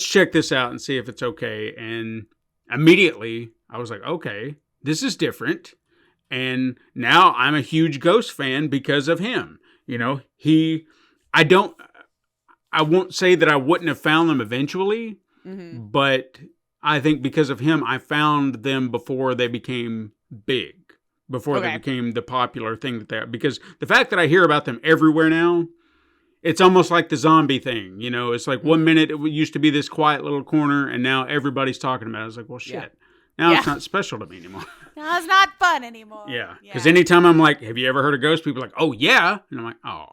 check this out and see if it's okay. And immediately I was like, okay, this is different. And now I'm a huge Ghost fan because of him. You know, I won't say that I wouldn't have found them eventually, but I think because of him, I found them before they became big, before they became the popular thing that they are. Because the fact that I hear about them everywhere now, it's almost like the zombie thing. You know, it's like 1 minute it used to be this quiet little corner, and now everybody's talking about it. I was like, well, shit. Yeah. Now it's not special to me anymore. No, it's not fun anymore. Yeah. Because anytime I'm like, have you ever heard of Ghost? People are like, oh, yeah. And I'm like, oh.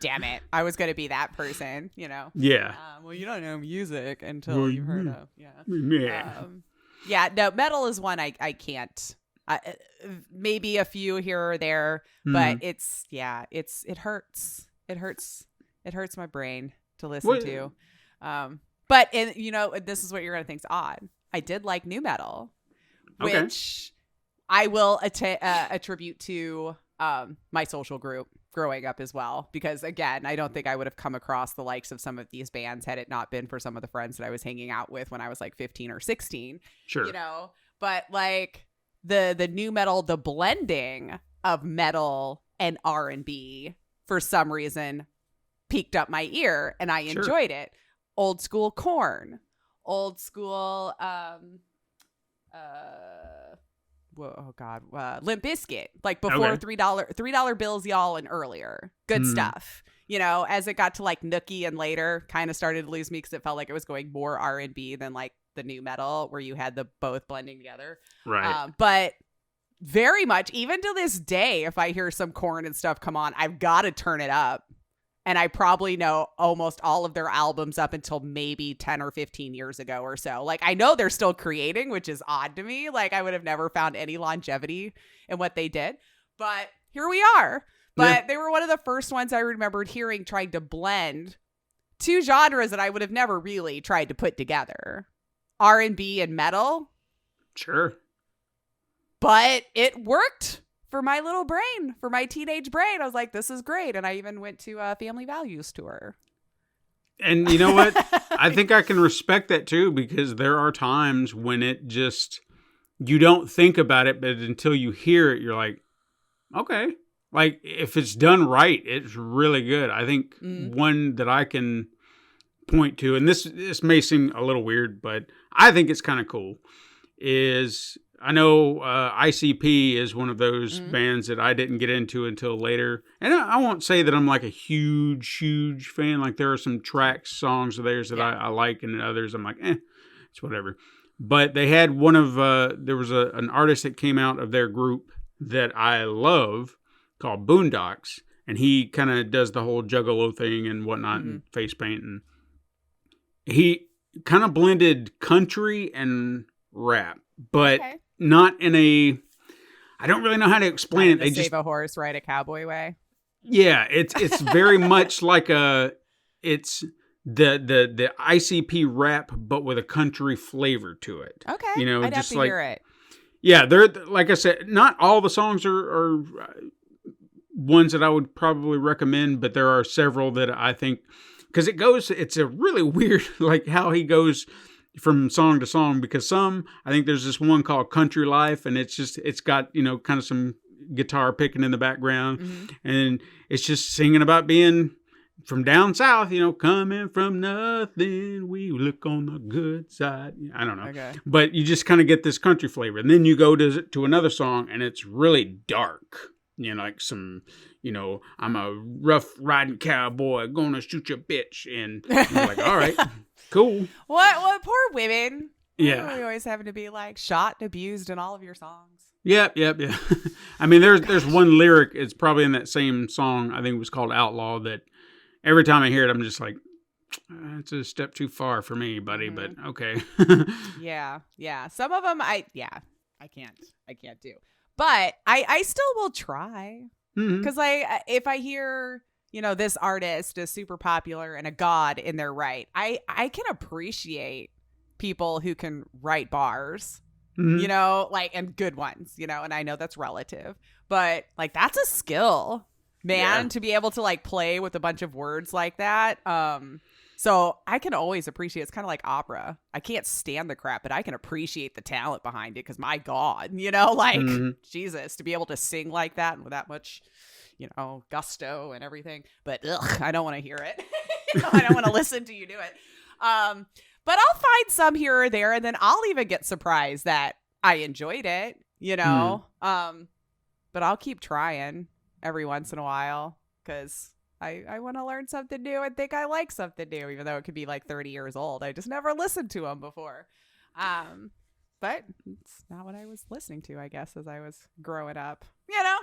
Damn it. I was going to be that person, you know. Yeah. Well, you don't know music until you've heard of. Yeah. Yeah. Yeah, no, metal is one I can't. Maybe a few here or there, but it hurts. It hurts my brain to listen to. But this is what you're gonna think's odd. I did like new metal, which I will attribute to my social group growing up as well, because again, I don't think I would have come across the likes of some of these bands had it not been for some of the friends that I was hanging out with when I was like 15 or 16. Sure. But like the new metal, the blending of metal and R&B for some reason piqued up my ear and I enjoyed it. Old school Korn, old school Limp Bizkit, like before $3 bills, y'all, and earlier. Good stuff. As it got to like Nookie and later, kind of started to lose me because it felt like it was going more R&B than like the new metal where you had the both blending together. Right. But very much, even to this day, if I hear some Korn and stuff come on, I've got to turn it up. And I probably know almost all of their albums up until maybe 10 or 15 years ago or so. Like, I know they're still creating, which is odd to me. Like, I would have never found any longevity in what they did. But here we are. But they were one of the first ones I remembered hearing trying to blend two genres that I would have never really tried to put together. R&B and metal. Sure. But it worked. For my little brain, for my teenage brain, I was like, this is great. And I even went to a Family Values tour. And you know what? I think I can respect that too, because there are times when it just, you don't think about it, but until you hear it, you're like, okay. Like, if it's done right, it's really good. I think one that I can point to, and this may seem a little weird, but I think it's kind of cool, is... I know ICP is one of those bands that I didn't get into until later. And I won't say that I'm like a huge fan. Like, there are some tracks, songs of theirs that I like, and others I'm like, it's whatever. But they had one of, there was an artist that came out of their group that I love called Boondocks. And he kind of does the whole juggalo thing and whatnot and face paint. And he kind of blended country and rap. But not in a, I don't really know how to explain it. They save a horse, ride a cowboy way. Yeah, it's very much like it's the ICP rap, but with a country flavor to it. Okay, I'd have to hear it. Yeah, they're, like I said, not all the songs are ones that I would probably recommend, but there are several that I think, because it's a really weird, like how he goes from song to song, because I think there's this one called Country Life, and it's got, kind of some guitar picking in the background, and it's just singing about being from down south, coming from nothing, we look on the good side. I don't know. Okay. But you just kind of get this country flavor. And then you go to another song, and it's really dark. Like some, I'm a rough riding cowboy, gonna shoot your bitch. And you're like, all right. Cool. What poor women. Yeah. We always having to be like shot and abused in all of your songs. Yep. I mean, there's one lyric, it's probably in that same song, I think it was called Outlaw, that every time I hear it, I'm just like, it's a step too far for me, buddy, but okay. Yeah. Some of them, I can't do. But I still will try. Because if I hear... this artist is super popular and a god in their right, I can appreciate people who can write bars, and good ones, and I know that's relative, but like, that's a skill, man, to be able to like play with a bunch of words like that. So I can always appreciate, it's kind of like opera. I can't stand the crap, but I can appreciate the talent behind it, because my God, Jesus, to be able to sing like that and with that much gusto and everything, but I don't want to hear it. I don't want to listen to you do it. But I'll find some here or there, and then I'll even get surprised that I enjoyed it, but I'll keep trying every once in a while, because I want to learn something new and think I like something new, even though it could be like 30 years old. I just never listened to them before. but it's not what I was listening to, I guess, as I was growing up. You know?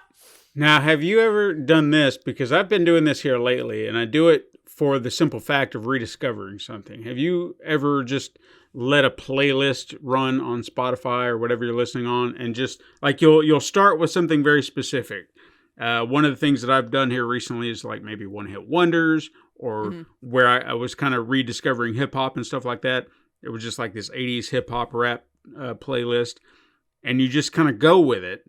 Now, have you ever done this? Because I've been doing this here lately, and I do it for the simple fact of rediscovering something. Have you ever just let a playlist run on Spotify or whatever you're listening on, and just like you'll start with something very specific? One of the things that I've done here recently is like maybe one hit wonders, or where I was kind of rediscovering hip hop and stuff like that. It was just like this 80s hip hop rap playlist, and you just kind of go with it.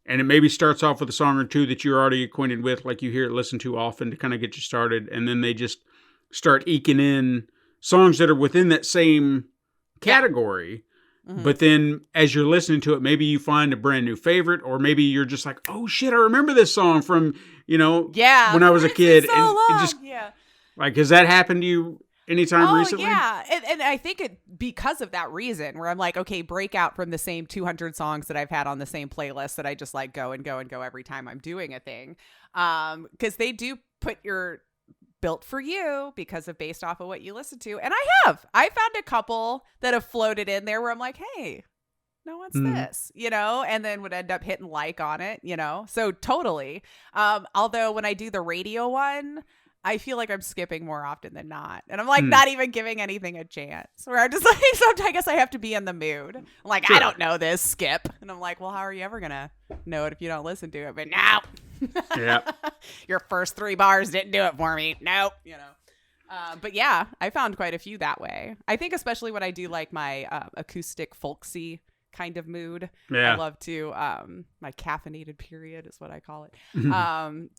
And it maybe starts off with a song or two that you're already acquainted with, like you hear it listened to often to kind of get you started. And then they just start eking in songs that are within that same category. But then as you're listening to it, maybe you find a brand new favorite, or maybe you're just like, oh shit, I remember this song from, when I was a kid. So and long. just like, has that happened to you anytime recently? Yeah. And I think it because of that reason where I'm like, okay, break out from the same 200 songs that I've had on the same playlist that I just like go and go and go every time I'm doing a thing. Because they do put your built for you because of based off of what you listen to. And I found a couple that have floated in there where I'm like, hey, no, what's this? And then would end up hitting like on it, so totally. Although when I do the radio one, I feel like I'm skipping more often than not. And I'm like not even giving anything a chance. Where I'm just like, sometimes I guess I have to be in the mood. I'm like, sure. I don't know this, skip. And I'm like, well, how are you ever going to know it if you don't listen to it? But no. Yeah. Your first 3 bars didn't do it for me. Nope. But yeah, I found quite a few that way. I think especially when I do like my acoustic folksy kind of mood. Yeah. I love to my caffeinated period is what I call it.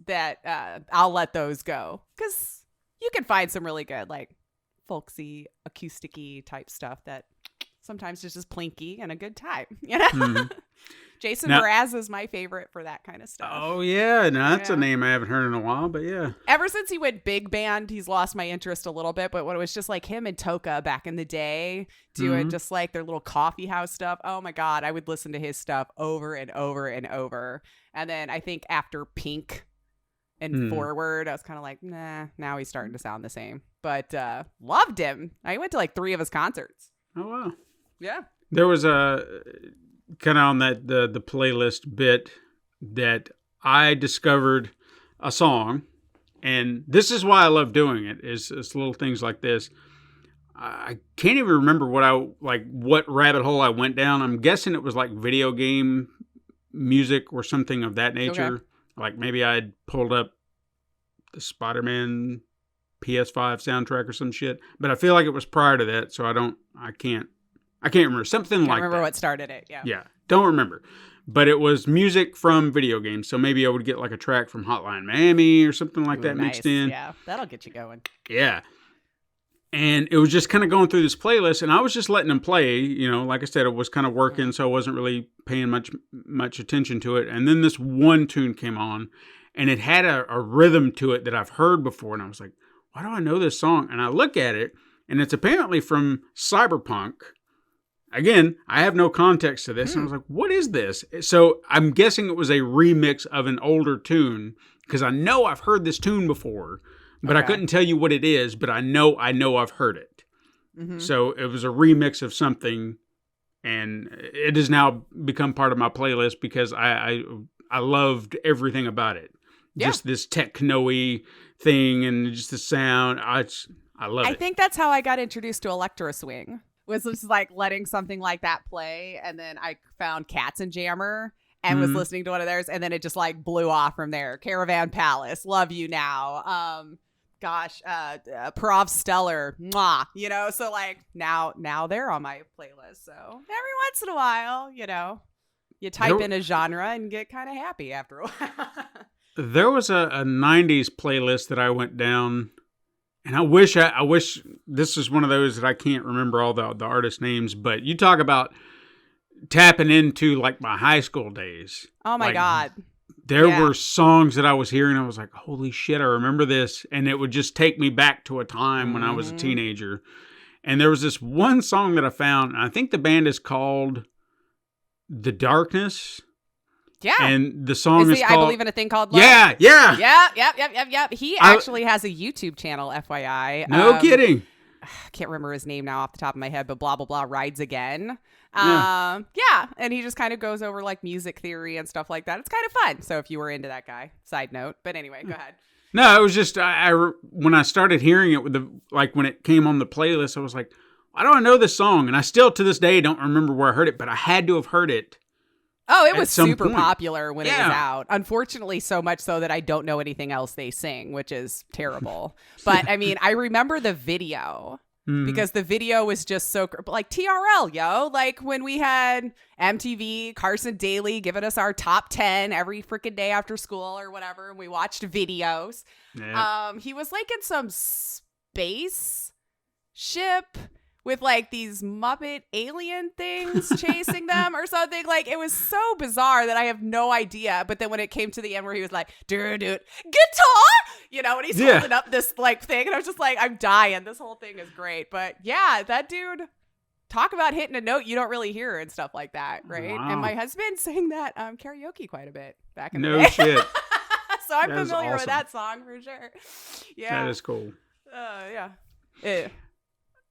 That I'll let those go because you can find some really good like folksy acoustic-y type stuff that sometimes is just plinky and a good time. Jason Mraz is my favorite for that kind of stuff. Oh yeah, no, that's a name I haven't heard in a while, but yeah. Ever since he went big band, he's lost my interest a little bit. But when it was just like him and Toka back in the day doing just like their little coffee house stuff, oh my God, I would listen to his stuff over and over and over. And then I think after Pink and Forward, I was kind of like, nah, now he's starting to sound the same. But loved him. I went to like 3 of his concerts. Oh wow. Yeah. There was a kind of on that the playlist bit that I discovered a song, and this is why I love doing it. Is little things like this. I can't even remember what rabbit hole I went down. I'm guessing it was like video game music or something of that nature. Okay. Like maybe I'd pulled up the Spider-Man PS5 soundtrack or some shit, but I feel like it was prior to that, so I can't remember. Something like that. Remember what started it, yeah. Yeah, don't remember. But it was music from video games, so maybe I would get like a track from Hotline Miami or something like that mixed in. Yeah, that'll get you going. Yeah. And it was just kind of going through this playlist, and I was just letting them play. Like I said, it was kind of working, so I wasn't really paying much attention to it. And then this one tune came on, and it had a rhythm to it that I've heard before, and I was like, why do I know this song? And I look at it, and it's apparently from Cyberpunk. Again, I have no context to this. And I was like, what is this? So I'm guessing it was a remix of an older tune because I know I've heard this tune before, but I couldn't tell you what it is, but I know I've heard it. So it was a remix of something, and it has now become part of my playlist because I loved everything about it. Yeah. Just this techno-y thing and just the sound. I love it. I think that's how I got introduced to Electro Swing. Was just like letting something like that play, and then I found Katzenjammer and was listening to one of theirs, and then it just like blew off from there. Caravan Palace, Love You Now, Parov Stellar, mwah, so like now they're on my playlist. So every once in a while, you type in a genre and get kind of happy after a while. There was a 90s playlist that I went down. And I wish this is one of those that I can't remember all the artist names, but you talk about tapping into like my high school days. Oh my God. There were songs that I was hearing. I was like, holy shit, I remember this. And it would just take me back to a time when I was a teenager. And there was this one song that I found, and I think the band is called The Darkness. Yeah. And the song is called... I Believe in a Thing Called Love? Yeah. Yep. He actually has a YouTube channel, FYI. No kidding. can't remember his name now off the top of my head, but blah, blah, blah, Rides Again. Yeah. Yeah. And he just kind of goes over like music theory and stuff like that. It's kind of fun. So if you were into that guy, side note. But anyway, go ahead. No, it was just when I started hearing it with when it came on the playlist, I was like, why do I know this song? And I still to this day don't remember where I heard it, but I had to have heard it. Oh, it was some super point. popular when it was Yeah. out. Unfortunately, so much so that I don't know anything else they sing, which is terrible. But I mean, I remember the video because the video was just so like TRL, yo. Like when we had MTV, Carson Daly giving us our top 10 every freaking day after school or whatever, and we watched videos. Yeah. He was like in some space ship with like these Muppet alien things chasing them or something. Like it was so bizarre that I have no idea. But then when it came to the end where he was like, dude, guitar, and he's holding up this like thing. And I was just like, I'm dying. This whole thing is great. But yeah, that dude, talk about hitting a note you don't really hear and stuff like that. Right. Wow. And my husband sang that karaoke quite a bit back in the No day. shit. So I'm That is familiar with awesome. that song for sure. Yeah. That is cool. Yeah.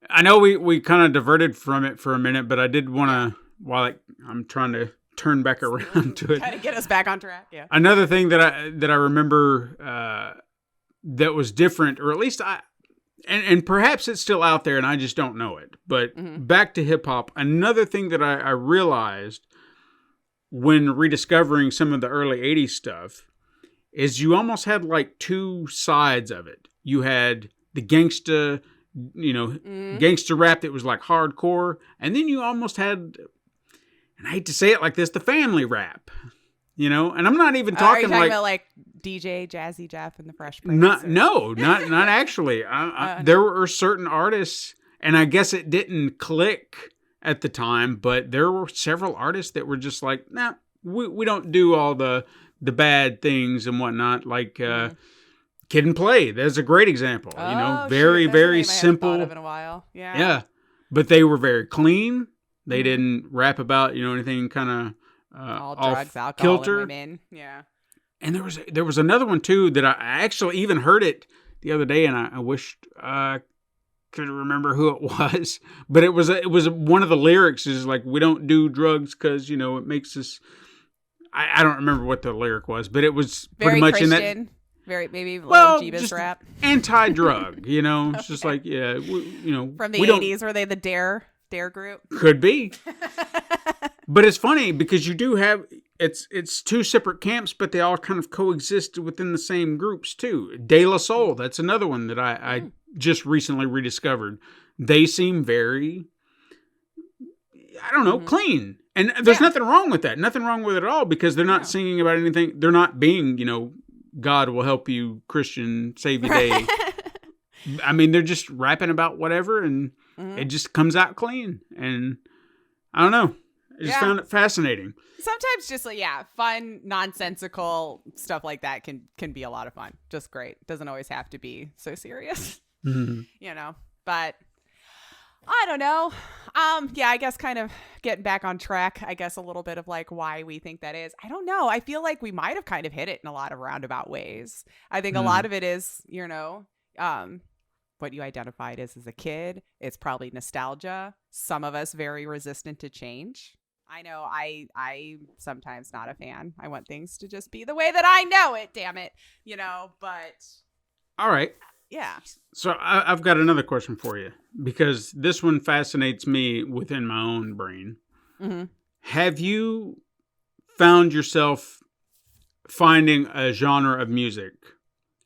I know we kind of diverted from it for a minute, but I did want to, I'm trying to turn back around to it. Kind of get us back on track. Yeah. Another thing that I remember that was different, or at least and perhaps it's still out there and I just don't know it. But back to hip hop, another thing that I realized when rediscovering some of the early 80s stuff is you almost had like two sides of it. You had the gangsta rap that was like hardcore, and then you almost had, and I hate to say it like this, the family rap, and I'm not even Are talking you talking like about like DJ Jazzy Jeff and the Fresh Prince? not actually. There were certain artists, and I guess it didn't click at the time, but there were several artists that were just like, nah, we don't do all the bad things and whatnot, like Kid and Play. There's a great example. Very, very simple. Thought of in a while. Yeah. Yeah, but they were very clean. They didn't rap about anything kind of All off drugs, alcohol, kilter. and women. Yeah. And there was another one too that I actually even heard it the other day, and I wished I could remember who it was. But it was one of the lyrics is like, we don't do drugs because it makes us. I don't remember what the lyric was, but it was Very pretty much Christian. in that. Very maybe Well, Jeebus just rap anti-drug, It's just like, from the we don't- 80s. Were they the Dare group? Could be. But it's funny because you do have it's two separate camps, but they all kind of coexist within the same groups too. De La Soul, that's another one that I just recently rediscovered. They seem very, I don't know, clean. And there's nothing wrong with that. Nothing wrong with it at all because they're not singing about anything. They're not being, God will help you, Christian, save your day. I mean, they're just rapping about whatever, and it just comes out clean. And I don't know. I just found it fascinating. Sometimes just like, fun, nonsensical stuff like that can be a lot of fun. Just great. Doesn't always have to be so serious, but I don't know. I guess kind of getting back on track, I guess a little bit of like why we think that is. I don't know. I feel like we might have kind of hit it in a lot of roundabout ways. I think a lot of it is, what you identified as a kid. It's probably nostalgia. Some of us very resistant to change. I know I sometimes not a fan. I want things to just be the way that I know it, damn it. But All right. yeah. So I've got another question for you because this one fascinates me within my own brain. Mm-hmm. Have you found yourself finding a genre of music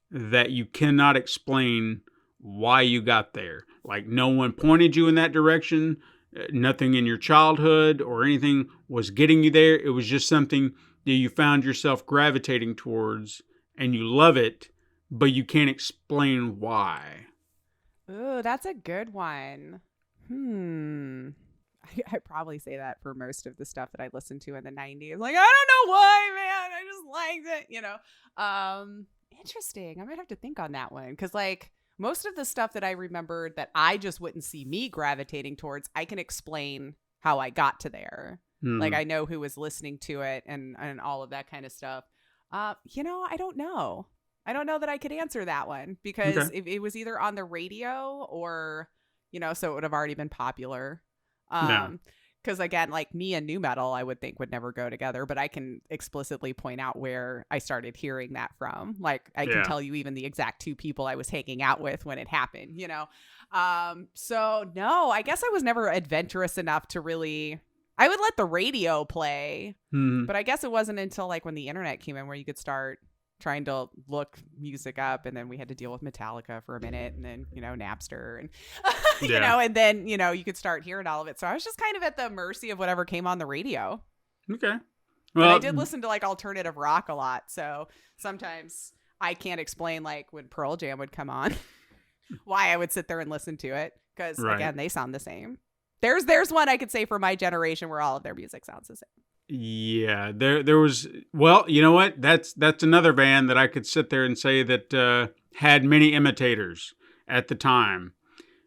that you cannot explain why you got there? Like no one pointed you in that direction. Nothing in your childhood or anything was getting you there. It was just something that you found yourself gravitating towards and you love it, but you can't explain why. Ooh, that's a good one. I probably say that for most of the stuff that I listened to in the 90s. Like, I don't know why, man. I just liked it, Interesting. I might have to think on that one. Because, like, most of the stuff that I remembered that I just wouldn't see me gravitating towards, I can explain how I got to there. Like, I know who was listening to it and all of that kind of stuff. I don't know. I don't know that I could answer that one because it was either on the radio or, so it would have already been popular. Yeah. Because again, like me and nu metal, I would think would never go together, but I can explicitly point out where I started hearing that from. Like I can tell you even the exact two people I was hanging out with when it happened, So no, I guess I was never adventurous enough to really. I would let the radio play, but I guess it wasn't until like when the internet came in where you could start trying to look music up, and then we had to deal with Metallica for a minute, and then Napster, and and then you could start hearing all of it. So I was just kind of at the mercy of whatever came on the radio. Okay. Well, but I did listen to like alternative rock a lot, so sometimes I can't explain like when Pearl Jam would come on why I would sit there and listen to it, because again, they sound the same. There's one I could say for my generation where all of their music sounds the same. Yeah, there was. Well, you know what? That's another band that I could sit there and say that had many imitators at the time.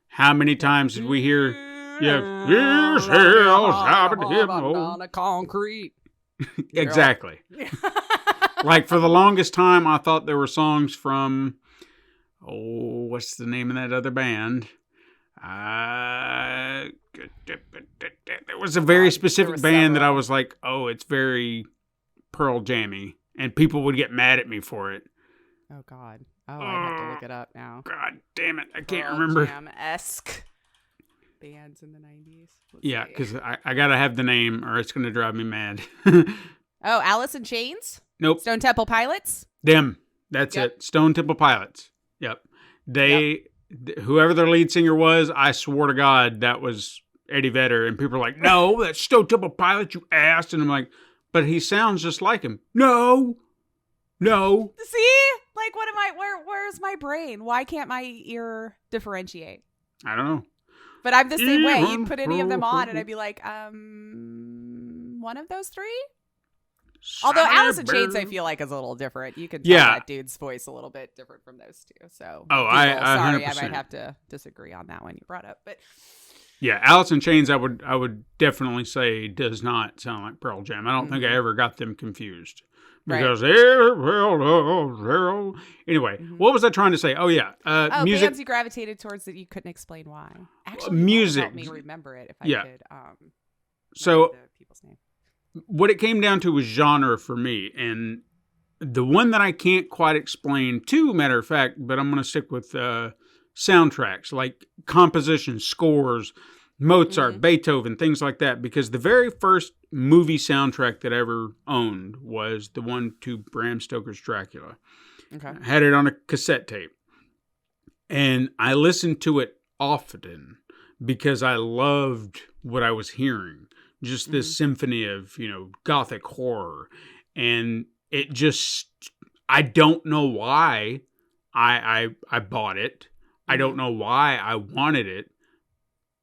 How many times did we hear? Yeah, yes, on a concrete. Exactly. Like for the longest time, I thought there were songs from. Oh, what's the name of that other band? There was a very specific band that I was like, oh, it's very Pearl Jammy, and people would get mad at me for it. Oh God! Oh, I have to look it up now. God damn it! I can't Pearl remember. Jam-esque bands in the 90s. Yeah, because I gotta have the name, or it's gonna drive me mad. Oh, Alice in Chains? Nope. Stone Temple Pilots? Them. That's it. Stone Temple Pilots. Yep. Whoever their lead singer was, I swore to God that was Eddie Vedder, and people are like, "No, that's Stone Temple Pilots, you ass!" And I'm like, "But he sounds just like him." No. See, like, what am I? Where's my brain? Why can't my ear differentiate? I don't know. But I'm the same way. You'd put any of them on, and I'd be like, one of those three. Although Alice in Chains, I feel like is a little different. You can tell that dude's voice a little bit different from those two. So, sorry, 100%. I might have to disagree on that one you brought up. But yeah, Alice in Chains, I would definitely say does not sound like Pearl Jam. I don't think I ever got them confused because anyway, what was I trying to say? Oh yeah, music. Bands you gravitated towards that you couldn't explain why. Actually, music. Help me remember it if I could. So the people's name. What it came down to was genre for me, and the one that I can't quite explain too, matter of fact, but I'm going to stick with soundtracks, like compositions, scores, Mozart, Beethoven, things like that, because the very first movie soundtrack that I ever owned was the one to Bram Stoker's Dracula. Okay. I had it on a cassette tape, and I listened to it often because I loved what I was hearing. Just this symphony of, gothic horror. And it just, I don't know why I bought it. I don't know why I wanted it,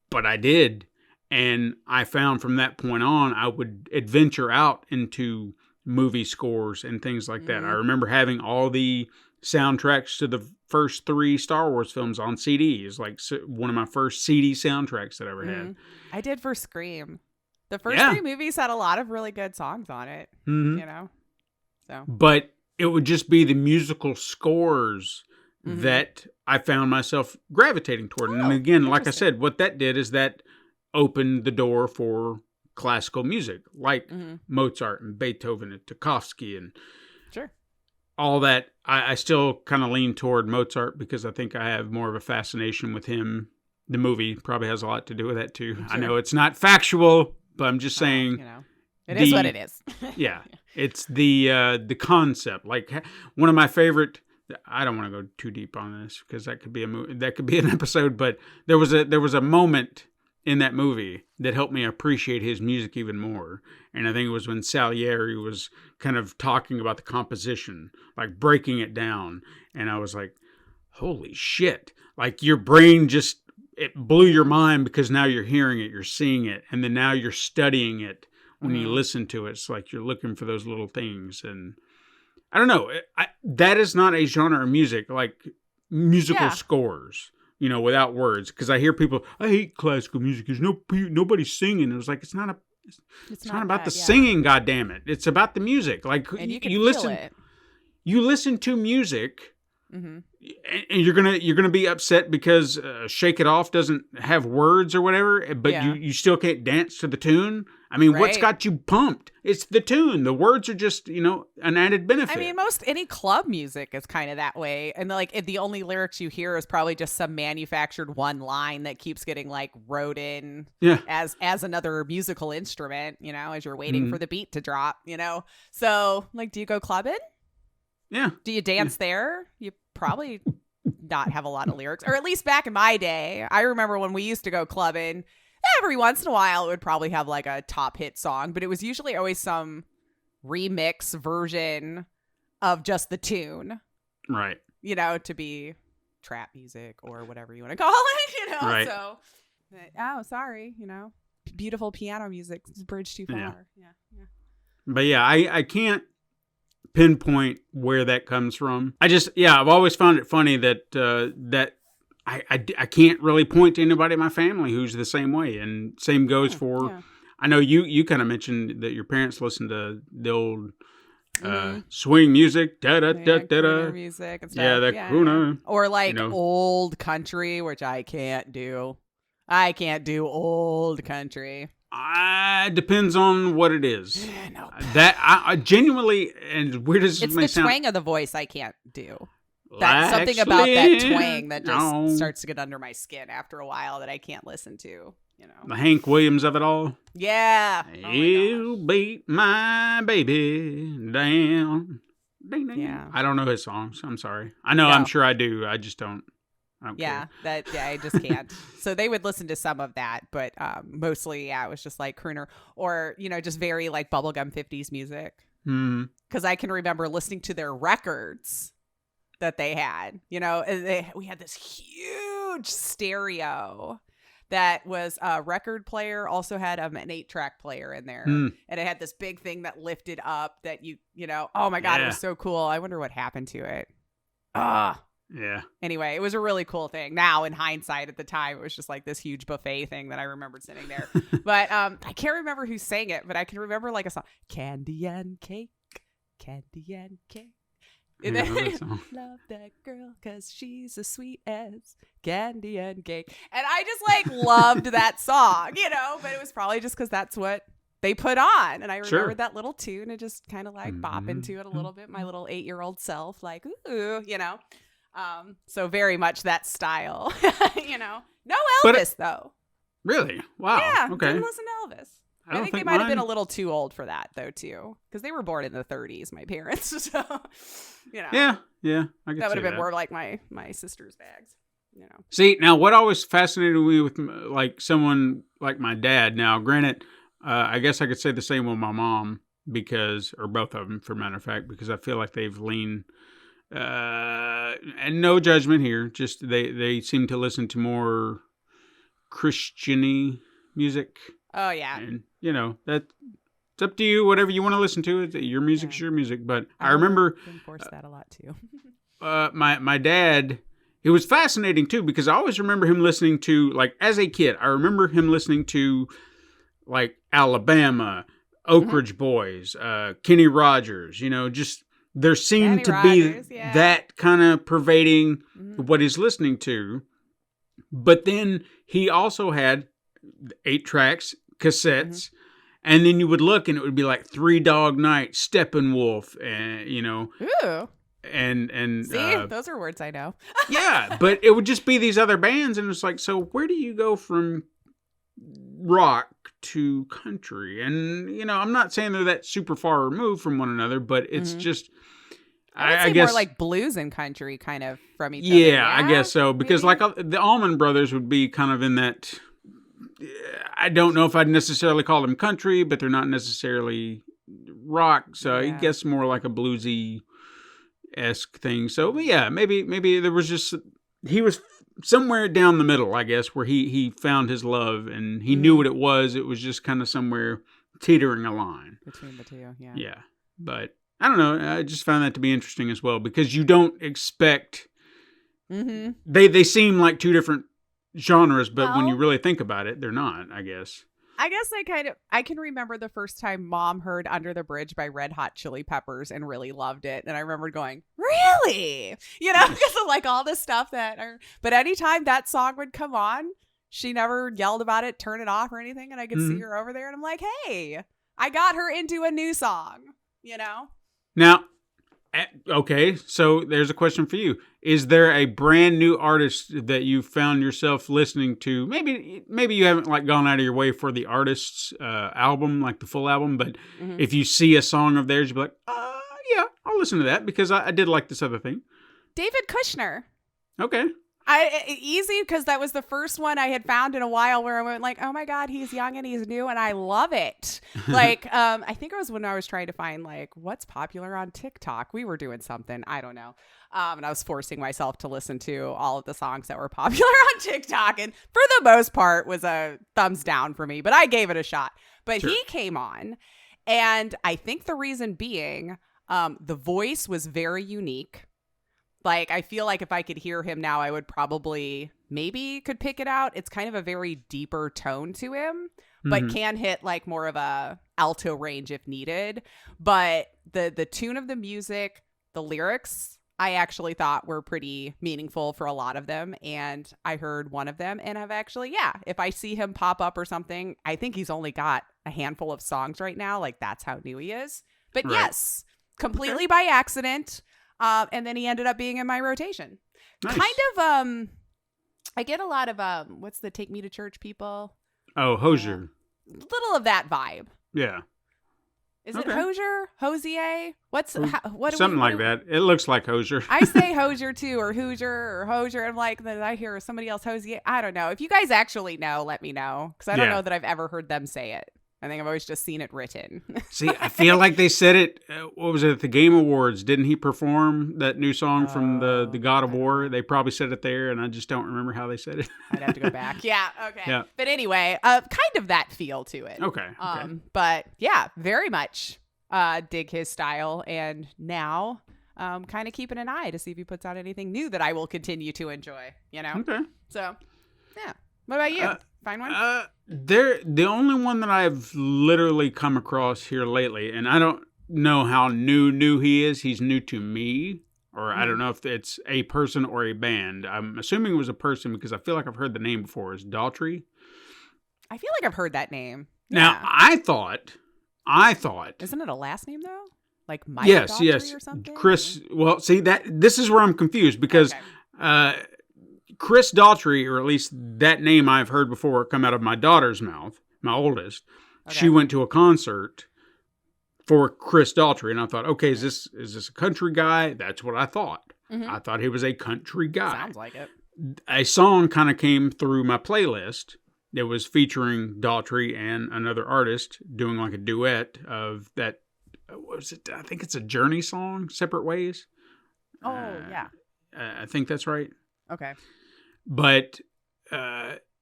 but I did. And I found from that point on, I would adventure out into movie scores and things like that. I remember having all the soundtracks to the first 3 Star Wars films on CDs, like one of my first CD soundtracks that I ever had. I did for Scream. The first 3 movies had a lot of really good songs on it, So, but it would just be the musical scores that I found myself gravitating toward. And again, like I said, what that did is that opened the door for classical music, like Mozart and Beethoven and Tchaikovsky and all that. I still kind of lean toward Mozart because I think I have more of a fascination with him. The movie probably has a lot to do with that too. I know it's not factual, but I'm just saying, it is what it is. Yeah, it's the concept. Like one of my favorite. I don't want to go too deep on this because that could be an episode. But there was a moment in that movie that helped me appreciate his music even more. And I think it was when Salieri was kind of talking about the composition, like breaking it down, and I was like, "Holy shit!" Like your brain just. It blew your mind because now you're hearing it, you're seeing it, and then now you're studying it when you listen to it. It's like you're looking for those little things. And I don't know. That is not a genre of music, like musical scores, without words. Because I hear people, I hate classical music. There's nobody's singing. It was like, it's not about the singing, goddammit. It's about the music. Like and you can you feel listen. it. You listen to music. and you're gonna be upset because "Shake It Off" doesn't have words or whatever, but Yeah. you still can't dance to the tune. I mean, what's Right. got you pumped? It's the tune. The words are just an added benefit. I mean, most any club music is kind of that way, and like the only lyrics you hear is probably just some manufactured one line that keeps getting like wrote in yeah, as another musical instrument, as you're waiting Mhm. for the beat to drop, So, like, do you go clubbing? yeah, Do you dance there? You probably not have a lot of lyrics, or at least back in my day, I remember when we used to go clubbing. Every once in a while, it would probably have like a top hit song, but it was usually always some remix version of just the tune, right. to be trap music or whatever you want to call it, Right. So, oh, sorry, beautiful piano music, it's a bridge too far. Yeah. But yeah, I can't pinpoint where that comes from. I've always found it funny that I can't really point to anybody in my family who's the same way, and same goes for. Yeah. I know you kind of mentioned that your parents listened to the old Mhm. swing music, da da da da Crooner da. music and stuff. Yeah, the crooner. Or like you know. old country, which I can't do. I can't do old country. Depends on what it is. Nope. That I genuinely, and weird as It's it may the sound, twang of the voice I can't do. That's something about that twang that just starts to get under my skin after a while that I can't listen to. The Hank Williams of it all. Yeah. Oh my You beat my baby down. Ding, ding. Yeah. I don't know his songs. I'm sorry. I know. No. I'm sure I do. I just don't. I don't Yeah, care. I just can't. So they would listen to some of that, but mostly, it was just like crooner or, just very like bubblegum 50s music. Hmm. Because I can remember listening to their records that they had. We had this huge stereo that was a record player, also had an 8-track player in there. Mm. And it had this big thing that lifted up that oh my God, it Yeah. was so cool. I wonder what happened to it. Yeah. Anyway, it was a really cool thing. Now, in hindsight, at the time, it was just like this huge buffet thing that I remembered sitting there. But I can't remember who sang it, but I can remember like a song, Candy and Cake, Candy and Cake. And Yeah, then, that song. love that girl because she's as sweet as candy and cake. And I just like loved that song, but it was probably just because that's what they put on. And I Sure. remembered that little tune and just kind of like bop into it a little bit. My little 8-year-old self, like, ooh, So very much that style, No But Elvis, though. Really? Wow. Yeah, Okay. didn't listen to Elvis. I don't think they might have been mine- a little too old for that, though, too. Because they were born in the 30s, my parents. So, Yeah. Yeah. I could that would see have been that. more like my sister's bags, See, now what always fascinated me with like someone like my dad. Now, granted, I guess I could say the same with my mom or both of them, for matter of fact, because I feel like they've leaned. And no judgment here. Just they seem to listen to more Christian-y music, Oh, yeah. and that it's up to you. Whatever you want to listen to, your music's your music. But I remember enforce that a lot, too. my dad. It was fascinating too because I always remember him listening to, like, as a kid. I remember him listening to like Alabama, Oak Ridge Boys, Kenny Rogers. Just. There seemed Kenny to be Rogers, yeah. that kind of pervading Mhm. what he's listening to. But then he also had 8 tracks, cassettes, and then you would look and it would be like Three Dog Night, Steppenwolf, and Ooh. and See, those are words I know. yeah, but it would just be these other bands, and it's like, so where do you go from rock to country? And I'm not saying they're that super far removed from one another, but it's just I would say guess more like blues and country kind of from each other. yeah, I guess so, because maybe? like the Allman Brothers would be kind of in that. I don't know if I'd necessarily call them country, but they're not necessarily rock, so I Yeah. guess more like a bluesy-esque thing. So but yeah, maybe there was just, he was somewhere down the middle, I guess, where he found his love and he knew what it was. It was just kind of somewhere teetering a line. Between the two, yeah. Yeah, but I don't know. I just found that to be interesting as well, because you don't expect. Mm-hmm. They seem like two different genres, but when you Well- really think about it, they're not, I guess. I guess I can remember the first time Mom heard Under the Bridge by Red Hot Chili Peppers and really loved it. And I remember going, really? Because of like all the stuff but anytime that song would come on, she never yelled about it, turn it off or anything. And I could see her over there and I'm like, hey, I got her into a new song, Now, okay, so there's a question for you. Is there a brand new artist that you found yourself listening to? Maybe you haven't like gone out of your way for the artist's album, like the full album, but if you see a song of theirs, you'll be like, yeah, I'll listen to that because I did like this other thing. David Kushner. Okay. Easy, because that was the first one I had found in a while where I went like, oh my God, he's young and he's new and I love it. Like, I think it was when I was trying to find like what's popular on TikTok. We were doing something, I don't know. And I was forcing myself to listen to all of the songs that were popular on TikTok. And for the most part was a thumbs down for me, but I gave it a shot. But Sure. he came on, and I think the reason being the voice was very unique. Like, I feel like if I could hear him now, I would probably maybe could pick it out. It's kind of a very deeper tone to him, but can hit like more of a alto range if needed. But the tune of the music, the lyrics, I actually thought were pretty meaningful for a lot of them. And I heard one of them and I've actually, if I see him pop up or something, I think he's only got a handful of songs right now. Like, that's how new he is. But Right. yes, completely by accident. And then he ended up being in my rotation. Nice. Kind of, I get a lot of, what's the Take Me to Church people? Oh, Hozier. Little of that vibe. Yeah. Is it Okay. Hosier? Hosier? What do Something like that. It looks like Hozier. I say Hosier too, or Hoosier, or Hosier. I'm like, then I hear somebody else Hosier. I don't know. If you guys actually know, let me know. Because I don't Yeah. know that I've ever heard them say it. I think I've always just seen it written. See, I feel like they said it. What was it at the Game Awards? Didn't he perform that new song from the God of War? They probably said it there, and I just don't remember how they said it. I'd have to go back. Yeah. Okay. Yeah. But anyway, kind of that feel to it. Okay. But yeah, very much dig his style, and now kind of keeping an eye to see if he puts out anything new that I will continue to enjoy. Okay. So yeah. What about you? Find one? The only one that I've literally come across here lately, and I don't know how new he is. He's new to me, or I don't know if it's a person or a band. I'm assuming it was a person because I feel like I've heard the name before. Is Daughtry? I feel like I've heard that name. Now, Yeah. I thought. Isn't it a last name though? Like Mike Yes, Daughtry or something? Chris. Well, see this is where I'm confused because Okay. Chris Daughtry, or at least that name I've heard before come out of my daughter's mouth, my oldest. Okay. She went to a concert for Chris Daughtry, and I thought, okay, is this a country guy? That's what I thought. Mhm. I thought he was a country guy. Sounds like it. A song kind of came through my playlist. It was featuring Daughtry and another artist doing like a duet of that. What was it? I think it's a Journey song, Separate Ways. Oh yeah. I think that's right. Okay. But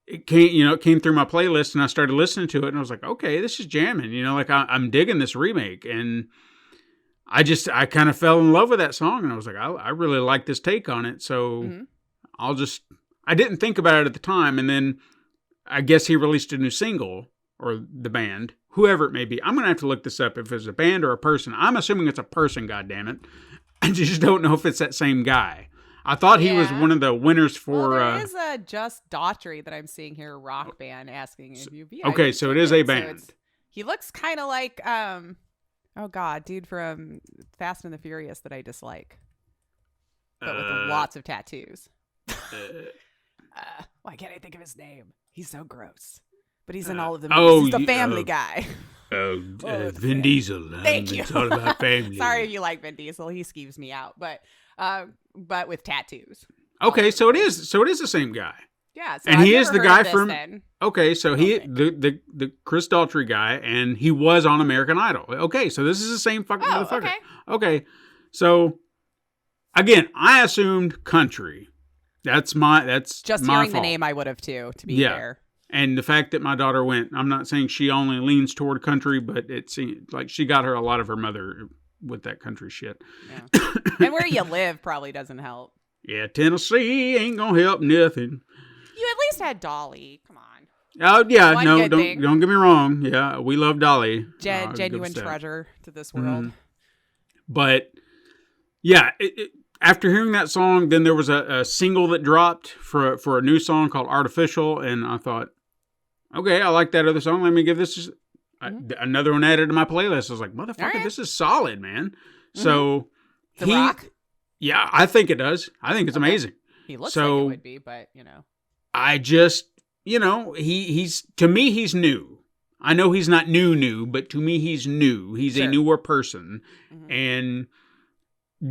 it came through my playlist, and I started listening to it, and I was like, okay, this is jamming. Like I'm digging this remake, and I kind of fell in love with that song, and I was like, I really like this take on it, so I didn't think about it at the time, and then I guess he released a new single, or the band, whoever it may be. I'm gonna have to look this up if it's a band or a person. I'm assuming it's a person. goddammit. I just don't know if it's that same guy. I thought he was Yeah. one of the winners for. Well, there is a Just Daughtry that I'm seeing here, rock band, asking if you. Yeah, Okay, you so said it is a So band. it's- he looks kind of like oh god, dude from Fast and the Furious that I dislike, but with lots of tattoos. Why can't I think of his name? He's so gross, but he's in all of the movies. He's the family guy. Vin Diesel. Thank you. It's all about family. Sorry if you like Vin Diesel. He skeeves me out, but with tattoos. Okay, so it is the same guy. Yeah, so And I've he is never the heard guy of this from- then. Okay, so the Chris Daughtry guy, and he was on American Idol. Okay, so this is the same fucking Oh, motherfucker. okay. Okay, so again, I assumed country. That's Just my hearing the fault. name, I would have too. To be Yeah. fair. And the fact that my daughter went, I'm not saying she only leans toward country, but it seems like she got a lot of her mother with that country shit. Yeah. And where you live probably doesn't help. Yeah, Tennessee ain't gonna help nothing. You at least had Dolly. Come on. Oh yeah, One no, good don't thing. don't get me wrong. Yeah, we love Dolly. Good Genuine stuff. treasure to this world. But yeah, after hearing that song, then there was a single that dropped for a new song called "Artificial," and I thought, okay, I like that other song. Let me give this another one added to my playlist. I was like, motherfucker, Alright. this is solid, man. So The Rock? Yeah, I think it does. I think it's amazing. He looks So- like it would be, but I just, he's to me he's new. I know he's not new, but to me he's new. He's a Sure. newer person, and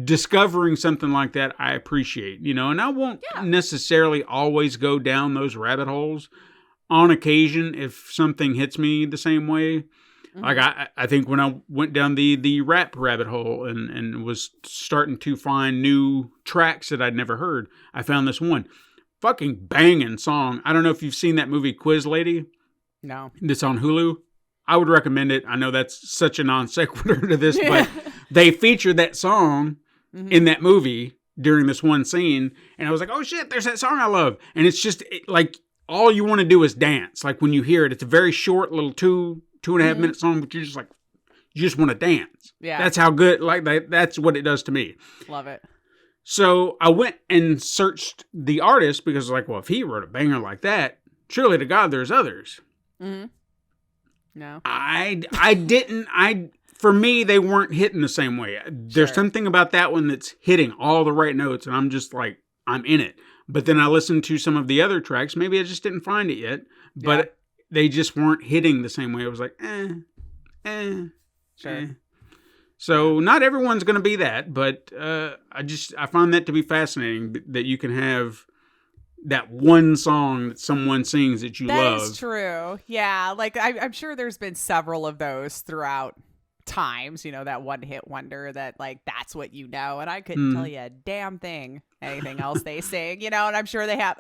discovering something like that I appreciate. And I won't necessarily always go down those rabbit holes. On occasion, if something hits me the same way, like I think when I went down the rap rabbit hole and was starting to find new tracks that I'd never heard, I found this one fucking banging song. I don't know if you've seen that movie Quiz Lady. no. That's on Hulu. I would recommend it. I know that's such a non sequitur to this, but they featured that song in that movie during this one scene, and I was like, oh shit, there's that song I love. And it's just like all you want to do is dance. Like when you hear it, it's a very short little 2.5 minute song, but you're just like, you just want to dance. Yeah. That's how good, like that's what it does to me. Love it. So I went and searched the artist because like, well, if he wrote a banger like that, surely to God there's others. No. For me, they weren't hitting the same way. There's Sure. something about that one that's hitting all the right notes, and I'm just like, I'm in it. But then I listened to some of the other tracks. Maybe I just didn't find it yet, but they just weren't hitting the same way. I was like, Sure. So not everyone's going to be that, but I find that to be fascinating that you can have that one song that someone sings that you That love. is true. Yeah. Like I'm sure there's been several of those throughout times, that one hit wonder that like that's what and I couldn't tell you a damn thing anything else they sing, and I'm sure they have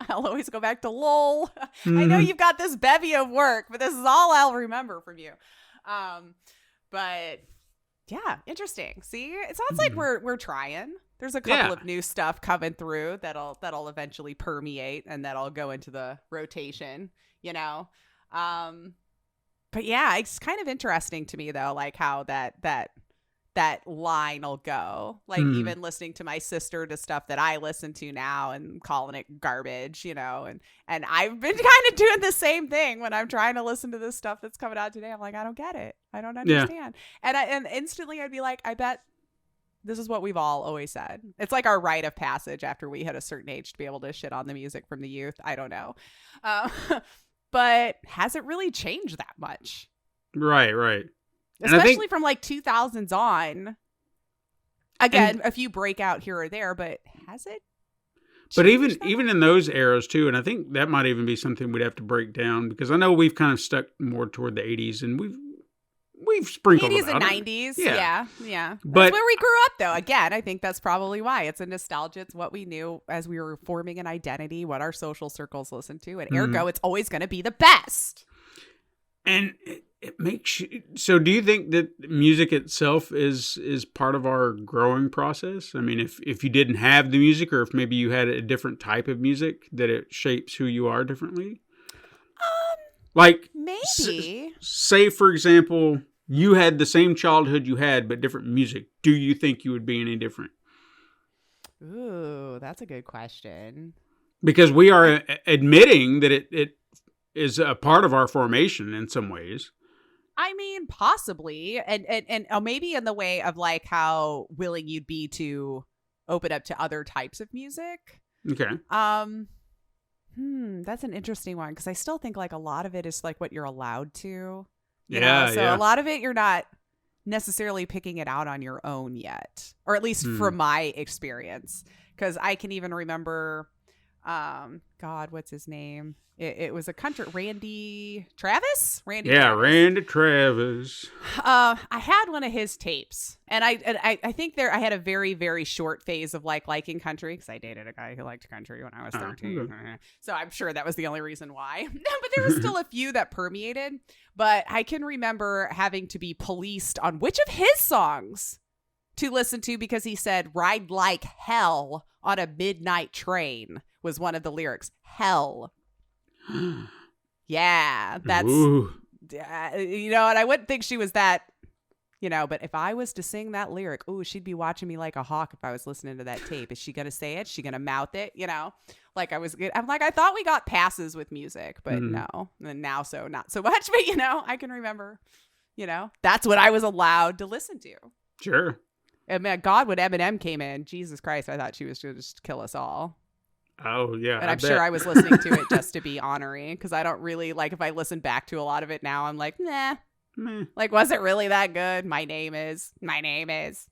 I'll always go back to lol. I know you've got this bevy of work, but this is all I'll remember from you. But yeah, interesting. See, it sounds like we're trying. There's a couple of new stuff coming through that'll eventually permeate and that'll go into the rotation, But yeah, it's kind of interesting to me though, like how that line will go. Like even listening to my sister to stuff that I listen to now and calling it garbage, and I've been kind of doing the same thing when I'm trying to listen to this stuff that's coming out today. I'm like, I don't get it. I don't understand. And instantly I'd be like, I bet this is what we've all always said. It's like our rite of passage after we hit a certain age to be able to shit on the music from the youth. I don't know. But has it really changed that much? Right. And I Especially think, from like 2000s on. Again, a few breakout here or there, but has it? but changed that even in those eras too, and I think that might even be something we'd have to break down because I know we've kind of stuck more toward the 80s and we've sprinkled 80s and about it. 90s. Yeah. Yeah. But- That's where we grew up, though. Again, I think that's probably why. It's a nostalgia. It's what we knew as we were forming an identity, what our social circles listened to. And ergo, it's always going to be the best. And it makes you. So, do you think that music itself is part of our growing process? I mean, if you didn't have the music, or if maybe you had a different type of music, that it shapes who you are differently. Like Maybe. say, for example, you had the same childhood you had, but different music. Do you think you would be any different? Ooh, that's a good question. Because we are admitting that it is a part of our formation in some ways. I mean, possibly. And maybe in the way of like how willing you'd be to open up to other types of music. Okay. That's an interesting one because I still think like a lot of it is like what you're allowed to. You Yeah, know? So yeah. a lot of it you're not necessarily picking it out on your own yet, or at least from my experience. Because I can even remember, God, what's his name? It was a country, Randy Travis. Randy. Yeah, Travis. Randy Travis. I had one of his tapes, and I think I had a very, very short phase of liking country because I dated a guy who liked country when I was 13. okay. So I'm sure that was the only reason why. But there was still a few that permeated. But I can remember having to be policed on which of his songs to listen to because he said "ride like hell on a midnight train" was one of the lyrics. Hell. Yeah, that's Ooh. you know, and I wouldn't think she was that, you know, but if I was to sing that lyric, ooh, she'd be watching me like a hawk if I was listening to that tape. Is she going to say it? Is she going to mouth it? You know, like I'm like, I thought we got passes with music, but no. And now, so not so much, but you know, I can remember, you know, that's what I was allowed to listen to. Sure. And man, God, when Eminem came in, Jesus Christ, I thought she was going to just kill us all. Oh, yeah. And I'm sure I was listening to it just to be honoring, because I don't really, like, if I listen back to a lot of it now, I'm like, nah. Meh. Like, was it really that good? My name is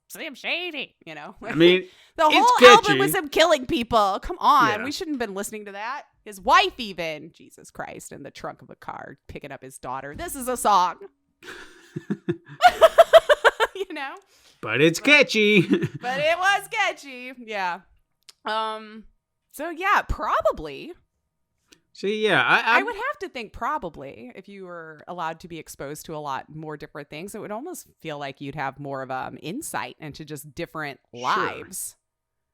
Slim Shady, you know? I mean, the whole it's album catchy. was him killing people. Come on. Yeah. We shouldn't have been listening to that. His wife even, Jesus Christ, in the trunk of a car, picking up his daughter. This is a song. You know? But it's catchy. But it was sketchy. Yeah. So yeah, probably. See, yeah. I would have to think probably if you were allowed to be exposed to a lot more different things, it would almost feel like you'd have more of insight into just different lives.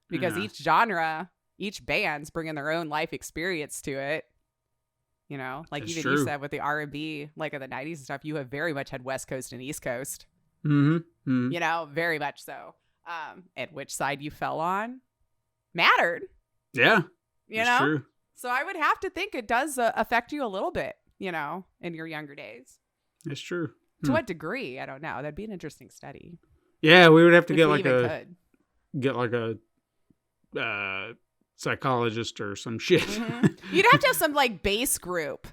Because Yeah. each genre, each band's bringing their own life experience to it. You know, like That's even you true. said with the R&B, like of the 90s and stuff, you have very much had West Coast and East Coast. Mm-hmm. You know, very much so. And which side you fell on mattered. Yeah. You That's know? true. So I would have to think it does affect you a little bit, you know, in your younger days. That's true. To what degree? I don't know. That'd be an interesting study. Yeah, we would have to If get we like even a psychologist or some shit. could. You'd have to have some like base group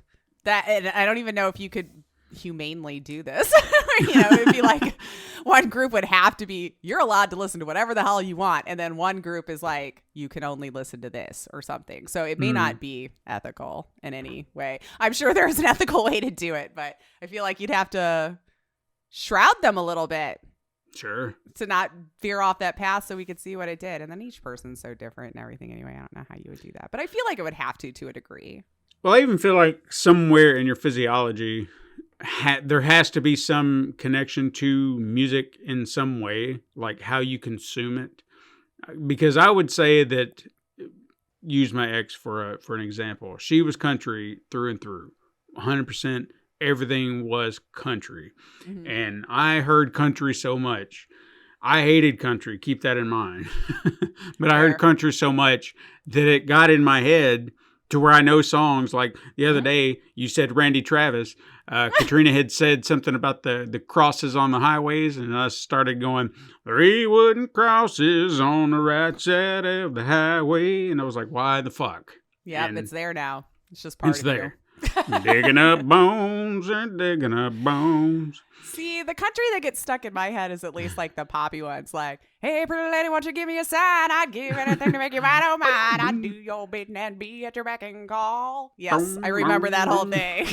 that, and I don't even know if you could humanely do this. You know, it'd be like one group would have to be, you're allowed to listen to whatever the hell you want. And then one group is like, you can only listen to this or something. So it may not be ethical in any way. I'm sure there's an ethical way to do it, but I feel like you'd have to shroud them a little bit Sure. to not veer off that path so we could see what it did. And then each person's so different and everything anyway. I don't know how you would do that, but I feel like it would have to a degree. Well, I even feel like somewhere in your physiology, there has to be some connection to music in some way, like how you consume it. Because I would say that, use my ex for an example. She was country through and through, 100%. Everything was country, and I heard country so much. I hated country. Keep that in mind. But I heard country so much that it got in my head to where I know songs. Like the other day, you said Randy Travis. Katrina had said something about the crosses on the highways, and I started going, 3 wooden crosses on the right side of the highway. And I was like, why the fuck? Yeah, And it's there now. It's just part it's of there. Digging up bones and digging up bones. See, the country that gets stuck in my head is at least like the poppy ones, like, hey, pretty lady, won't you give me a sign? I'd give anything to make you mine, oh mine. I'd do your bidding and be at your beck and call. Yes, I remember that whole thing.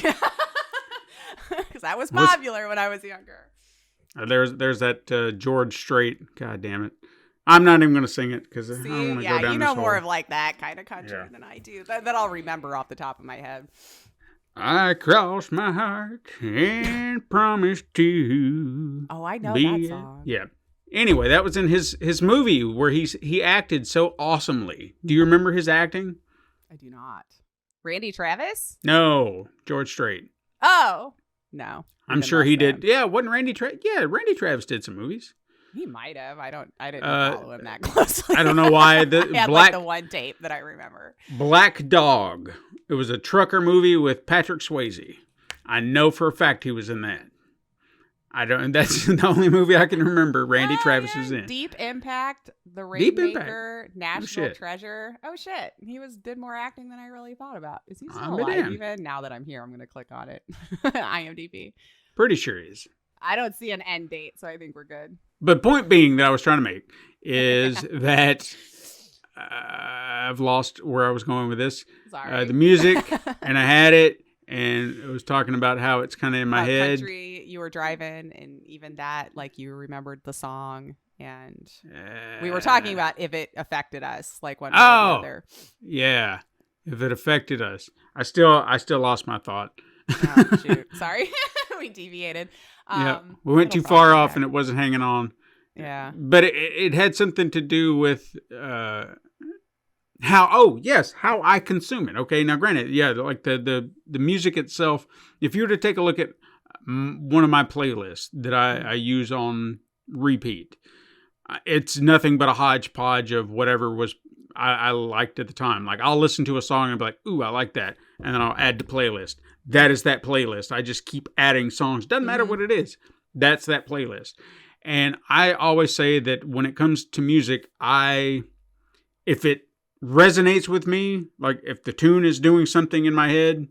Because that was popular when I was younger. There's that George Strait. God damn it. I'm not even going to sing it because I don't want to go Yeah, down you know this more hole. of like that kind of country than I do. That I'll remember off the top of my head. I crossed my heart and promised to. Oh, I know be that song. Yeah. Anyway, that was in his movie where he acted so awesomely. Do you remember his acting? I do not. Randy Travis? No, George Strait. Oh, no. I'm Even sure less he than. did. Yeah, wasn't Randy Travis? Yeah, Randy Travis did some movies. He might have. I didn't follow him that closely. I don't know why. The I had like the one tape that I remember. Black Dog. It was a trucker movie with Patrick Swayze. I know for a fact he was in that. That's the only movie I can remember Randy Travis was in. Deep Impact, The Deep Rainmaker, National shit. Treasure. Oh shit, he did more acting than I really thought about. Is he I'll still be alive? damned. Even now that I'm here, I'm gonna click on it. IMDb. Pretty sure he is. I don't see an end date, so I think we're good. But point being that I was trying to make is that I've lost where I was going with this. Sorry. The music, and I had it, and it was talking about how it's kind of in my How head. country you were driving, and even that, like you remembered the song, and we were talking about if it affected us, like one way or another. Yeah, if it affected us. I still lost my thought. Oh, shoot. Sorry. We deviated. Yeah, we went too it'll far probably off back. and it wasn't hanging on. Yeah. But it had something to do with how I consume it. Okay, now granted, yeah, like the music itself. If you were to take a look at one of my playlists that I use on repeat, it's nothing but a hodgepodge of whatever was I liked at the time. Like I'll listen to a song and be like, ooh, I like that, and then I'll add to playlist. That is that playlist. I just keep adding songs. Doesn't matter what it is. That's that playlist. And I always say that when it comes to music, if it resonates with me, like if the tune is doing something in my head,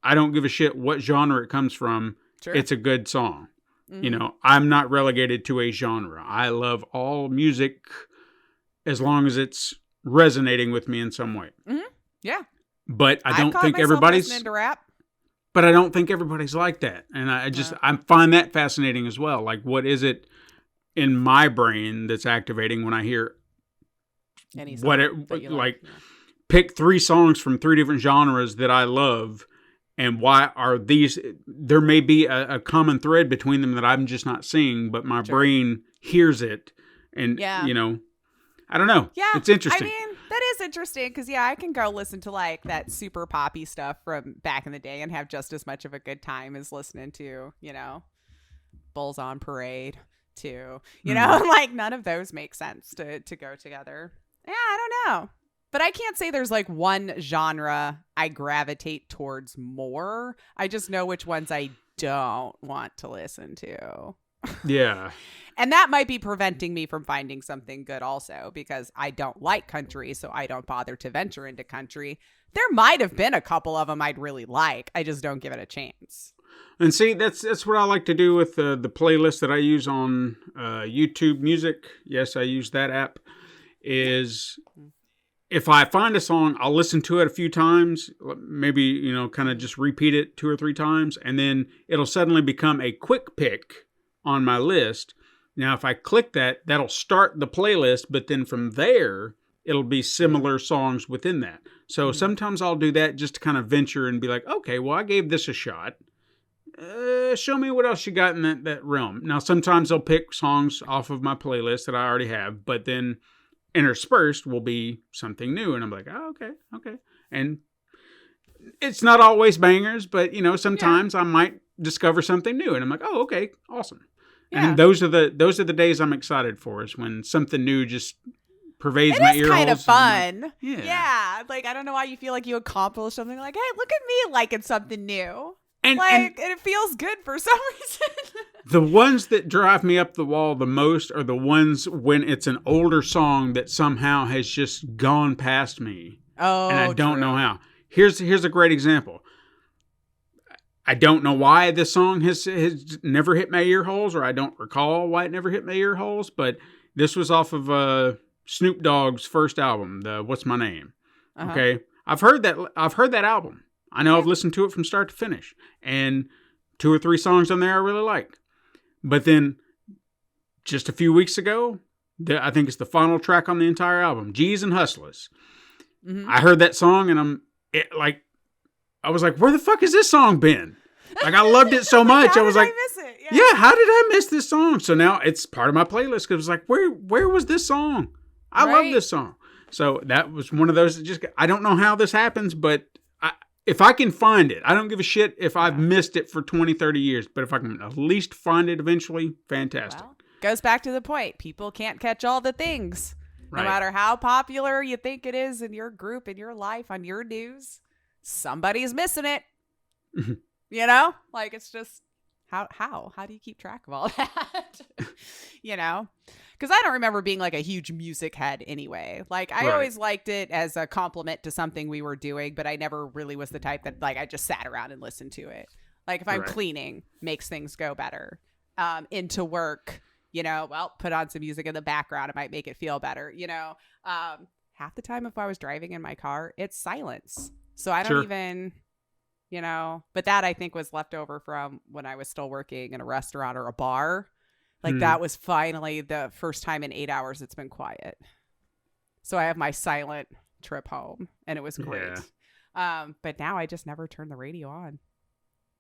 I don't give a shit what genre it comes from. Sure. It's a good song. You know, I'm not relegated to a genre. I love all music as long as it's resonating with me in some way. Yeah. But I don't I've caught think myself everybody's listening to rap. But I don't think everybody's like that. And I find that fascinating as well. Like, what is it in my brain that's activating when I hear Any what song it, that you like, yeah. pick 3 songs from 3 different genres that I love, and why are these, there may be a common thread between them that I'm just not seeing, but my brain hears it. And, you know, I don't know. Yeah. It's interesting. I mean, that is interesting because, yeah, I can go listen to like that super poppy stuff from back in the day and have just as much of a good time as listening to, you know, Bulls on Parade too. You know, like none of those make sense to go together. Yeah, I don't know. But I can't say there's like one genre I gravitate towards more. I just know which ones I don't want to listen to. Yeah. And that might be preventing me from finding something good also because I don't like country, so I don't bother to venture into country. There might have been a couple of them I'd really like. I just don't give it a chance. And see, that's what I like to do with the playlist that I use on YouTube Music. Yes, I use that app. Is if I find a song, I'll listen to it a few times, maybe, you know, kind of just repeat it 2 or 3 times, and then it'll suddenly become a quick pick on my list. Now, if I click that, that'll start the playlist, but then from there, it'll be similar songs within that. So sometimes I'll do that just to kind of venture and be like, okay, well, I gave this a shot. Show me what else you got in that realm. Now, sometimes I'll pick songs off of my playlist that I already have, but then interspersed will be something new. And I'm like, oh, okay. And it's not always bangers, but, you know, sometimes I might discover something new. And I'm like, oh, okay, awesome. Yeah. And those are the days I'm excited for, is when something new just pervades my ear holes. It's kind of fun. Like, yeah. Like, I don't know why you feel like you accomplished something. Like, hey, look at me liking something new. And it feels good for some reason. The ones that drive me up the wall the most are the ones when it's an older song that somehow has just gone past me. Oh, and I don't know how. Here's a great example. I don't know why this song has never hit my ear holes, or I don't recall why it never hit my ear holes, but this was off of Snoop Dogg's first album, the What's My Name. Okay. I've heard that album. I know I've listened to it from start to finish, and 2 or 3 songs on there I really like. But then just a few weeks ago, I think it's the final track on the entire album, G's and Hustlers. I heard that song and I was like, where the fuck has this song been? Like, I loved it so much. I was like, miss it? Yeah, how did I miss this song? So now it's part of my playlist, because it was like, where was this song? I love this song. So that was one of those that just, I don't know how this happens, but if I can find it, I don't give a shit if I've missed it for 20, 30 years, but if I can at least find it eventually, fantastic. Well, goes back to the point. People can't catch all the things. No matter how popular you think it is in your group, in your life, on your news, somebody's missing it. You know? Like, it's just, how do you keep track of all that? You know? Because I don't remember being like a huge music head anyway. Like, I always liked it as a compliment to something we were doing, but I never really was the type that, like, I just sat around and listened to it. Like, if I'm cleaning, makes things go better. Into work, you know, well, put on some music in the background. It might make it feel better, you know. Half the time if I was driving in my car, it's silence. So I don't even, you know, but that I think was left over from when I was still working in a restaurant or a bar. Like, that was finally the first time in 8 hours it's been quiet. So I have my silent trip home, and it was great. Yeah. But now I just never turn the radio on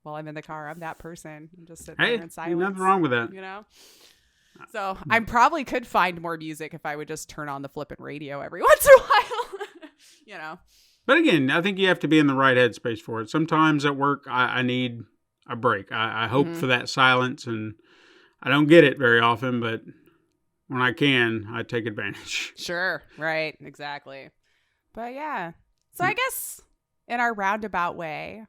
while I'm in the car. I'm that person. I'm just sitting there in silence. Nothing wrong with that. You know? So I probably could find more music if I would just turn on the flippin' radio every once in a while. you know. But again, I think you have to be in the right headspace for it. Sometimes at work, I need a break. I hope for that silence, and I don't get it very often, but when I can, I take advantage. Sure. Right. Exactly. But yeah. So I guess in our roundabout way,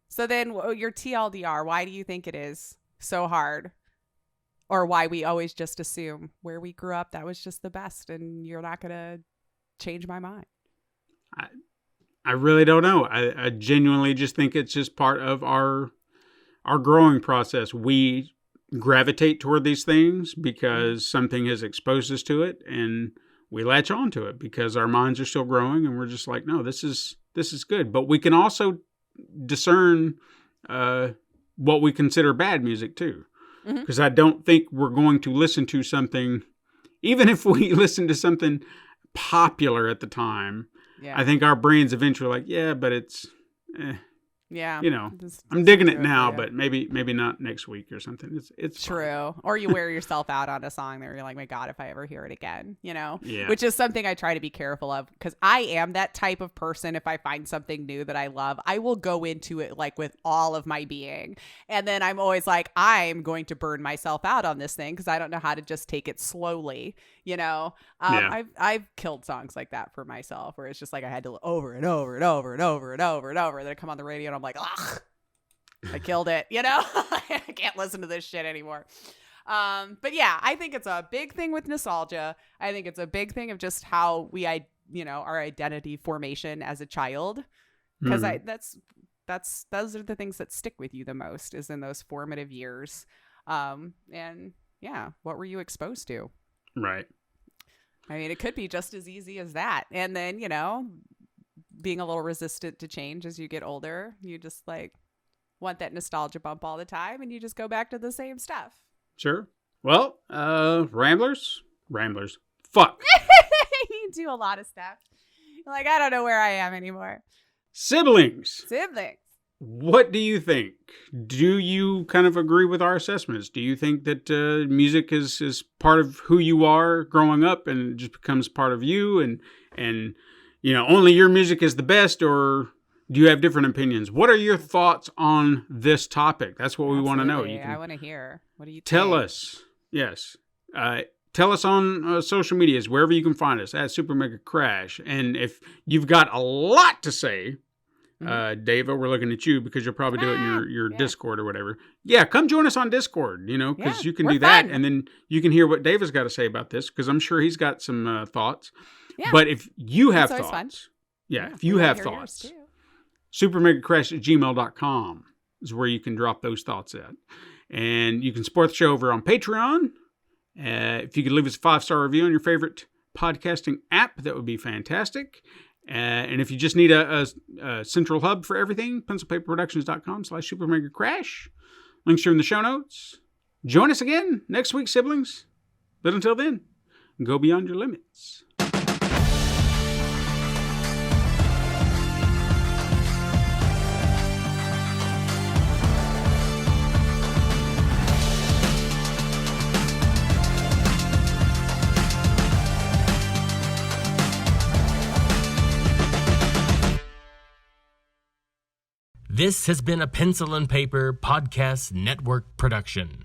so then your TLDR, why do you think it is so hard? Or why we always just assume where we grew up, that was just the best and you're not going to change my mind? I really don't know. I genuinely just think it's just part of our growing process. We gravitate toward these things because something has exposed us to it, and we latch on to it because our minds are still growing, and we're just like, no, this is good. But we can also discern what we consider bad music too, because I don't think we're going to listen to something, even if we listen to something popular at the time. Yeah. I think our brains eventually are like, yeah, but it's, Yeah. you know, Just I'm digging it do now, for you. but maybe not next week or something. It's fine. True. Or you wear yourself out on a song that you're like, my God, if I ever hear it again, you know? Yeah. Which is something I try to be careful of, because I am that type of person. If I find something new that I love, I will go into it like with all of my being. And then I'm always like, I'm going to burn myself out on this thing because I don't know how to just take it slowly, you know? Yeah. I've killed songs like that for myself, where it's just like I had to over and over and over and over and over and over. Then I come on the radio and I'm like, ugh. I killed it, you know? I can't listen to this shit anymore. But yeah, I think it's a big thing with nostalgia. I think it's a big thing of just how we, our identity formation as a child. Because those are the things that stick with you the most, is in those formative years. And yeah, what were you exposed to? Right. I mean, it could be just as easy as that. And then, you know, being a little resistant to change as you get older, you just like want that nostalgia bump all the time, and you just go back to the same stuff. Sure. Well, Ramblers. Fuck. You do a lot of stuff. Like, I don't know where I am anymore. Siblings. What do you think? Do you kind of agree with our assessments? Do you think that music is part of who you are growing up, and it just becomes part of you, and you know, only your music is the best, or do you have different opinions? What are your thoughts on this topic? That's what we want to know. I want to hear. What do you tell think? us? Yes. Tell us on social medias, wherever you can find us, at Super Mega Crash. And if you've got a lot to say, Dave, we're looking at you because you'll probably do it in your Discord or whatever. Yeah, come join us on Discord, you know, because you can do that. And then you can hear what Dave has got to say about this, because I'm sure he's got some thoughts. Yeah. But if you have thoughts, if you have thoughts, supermegacrash@gmail.com is where you can drop those thoughts at. And you can support the show over on Patreon. If you could leave us a 5-star review on your favorite podcasting app, that would be fantastic. And if you just need a central hub for everything, pencilpaperproductions.com/supermegacrash. Links are in the show notes. Join us again next week, siblings. But until then, go beyond your limits. This has been a Pencil and Paper Podcast Network production.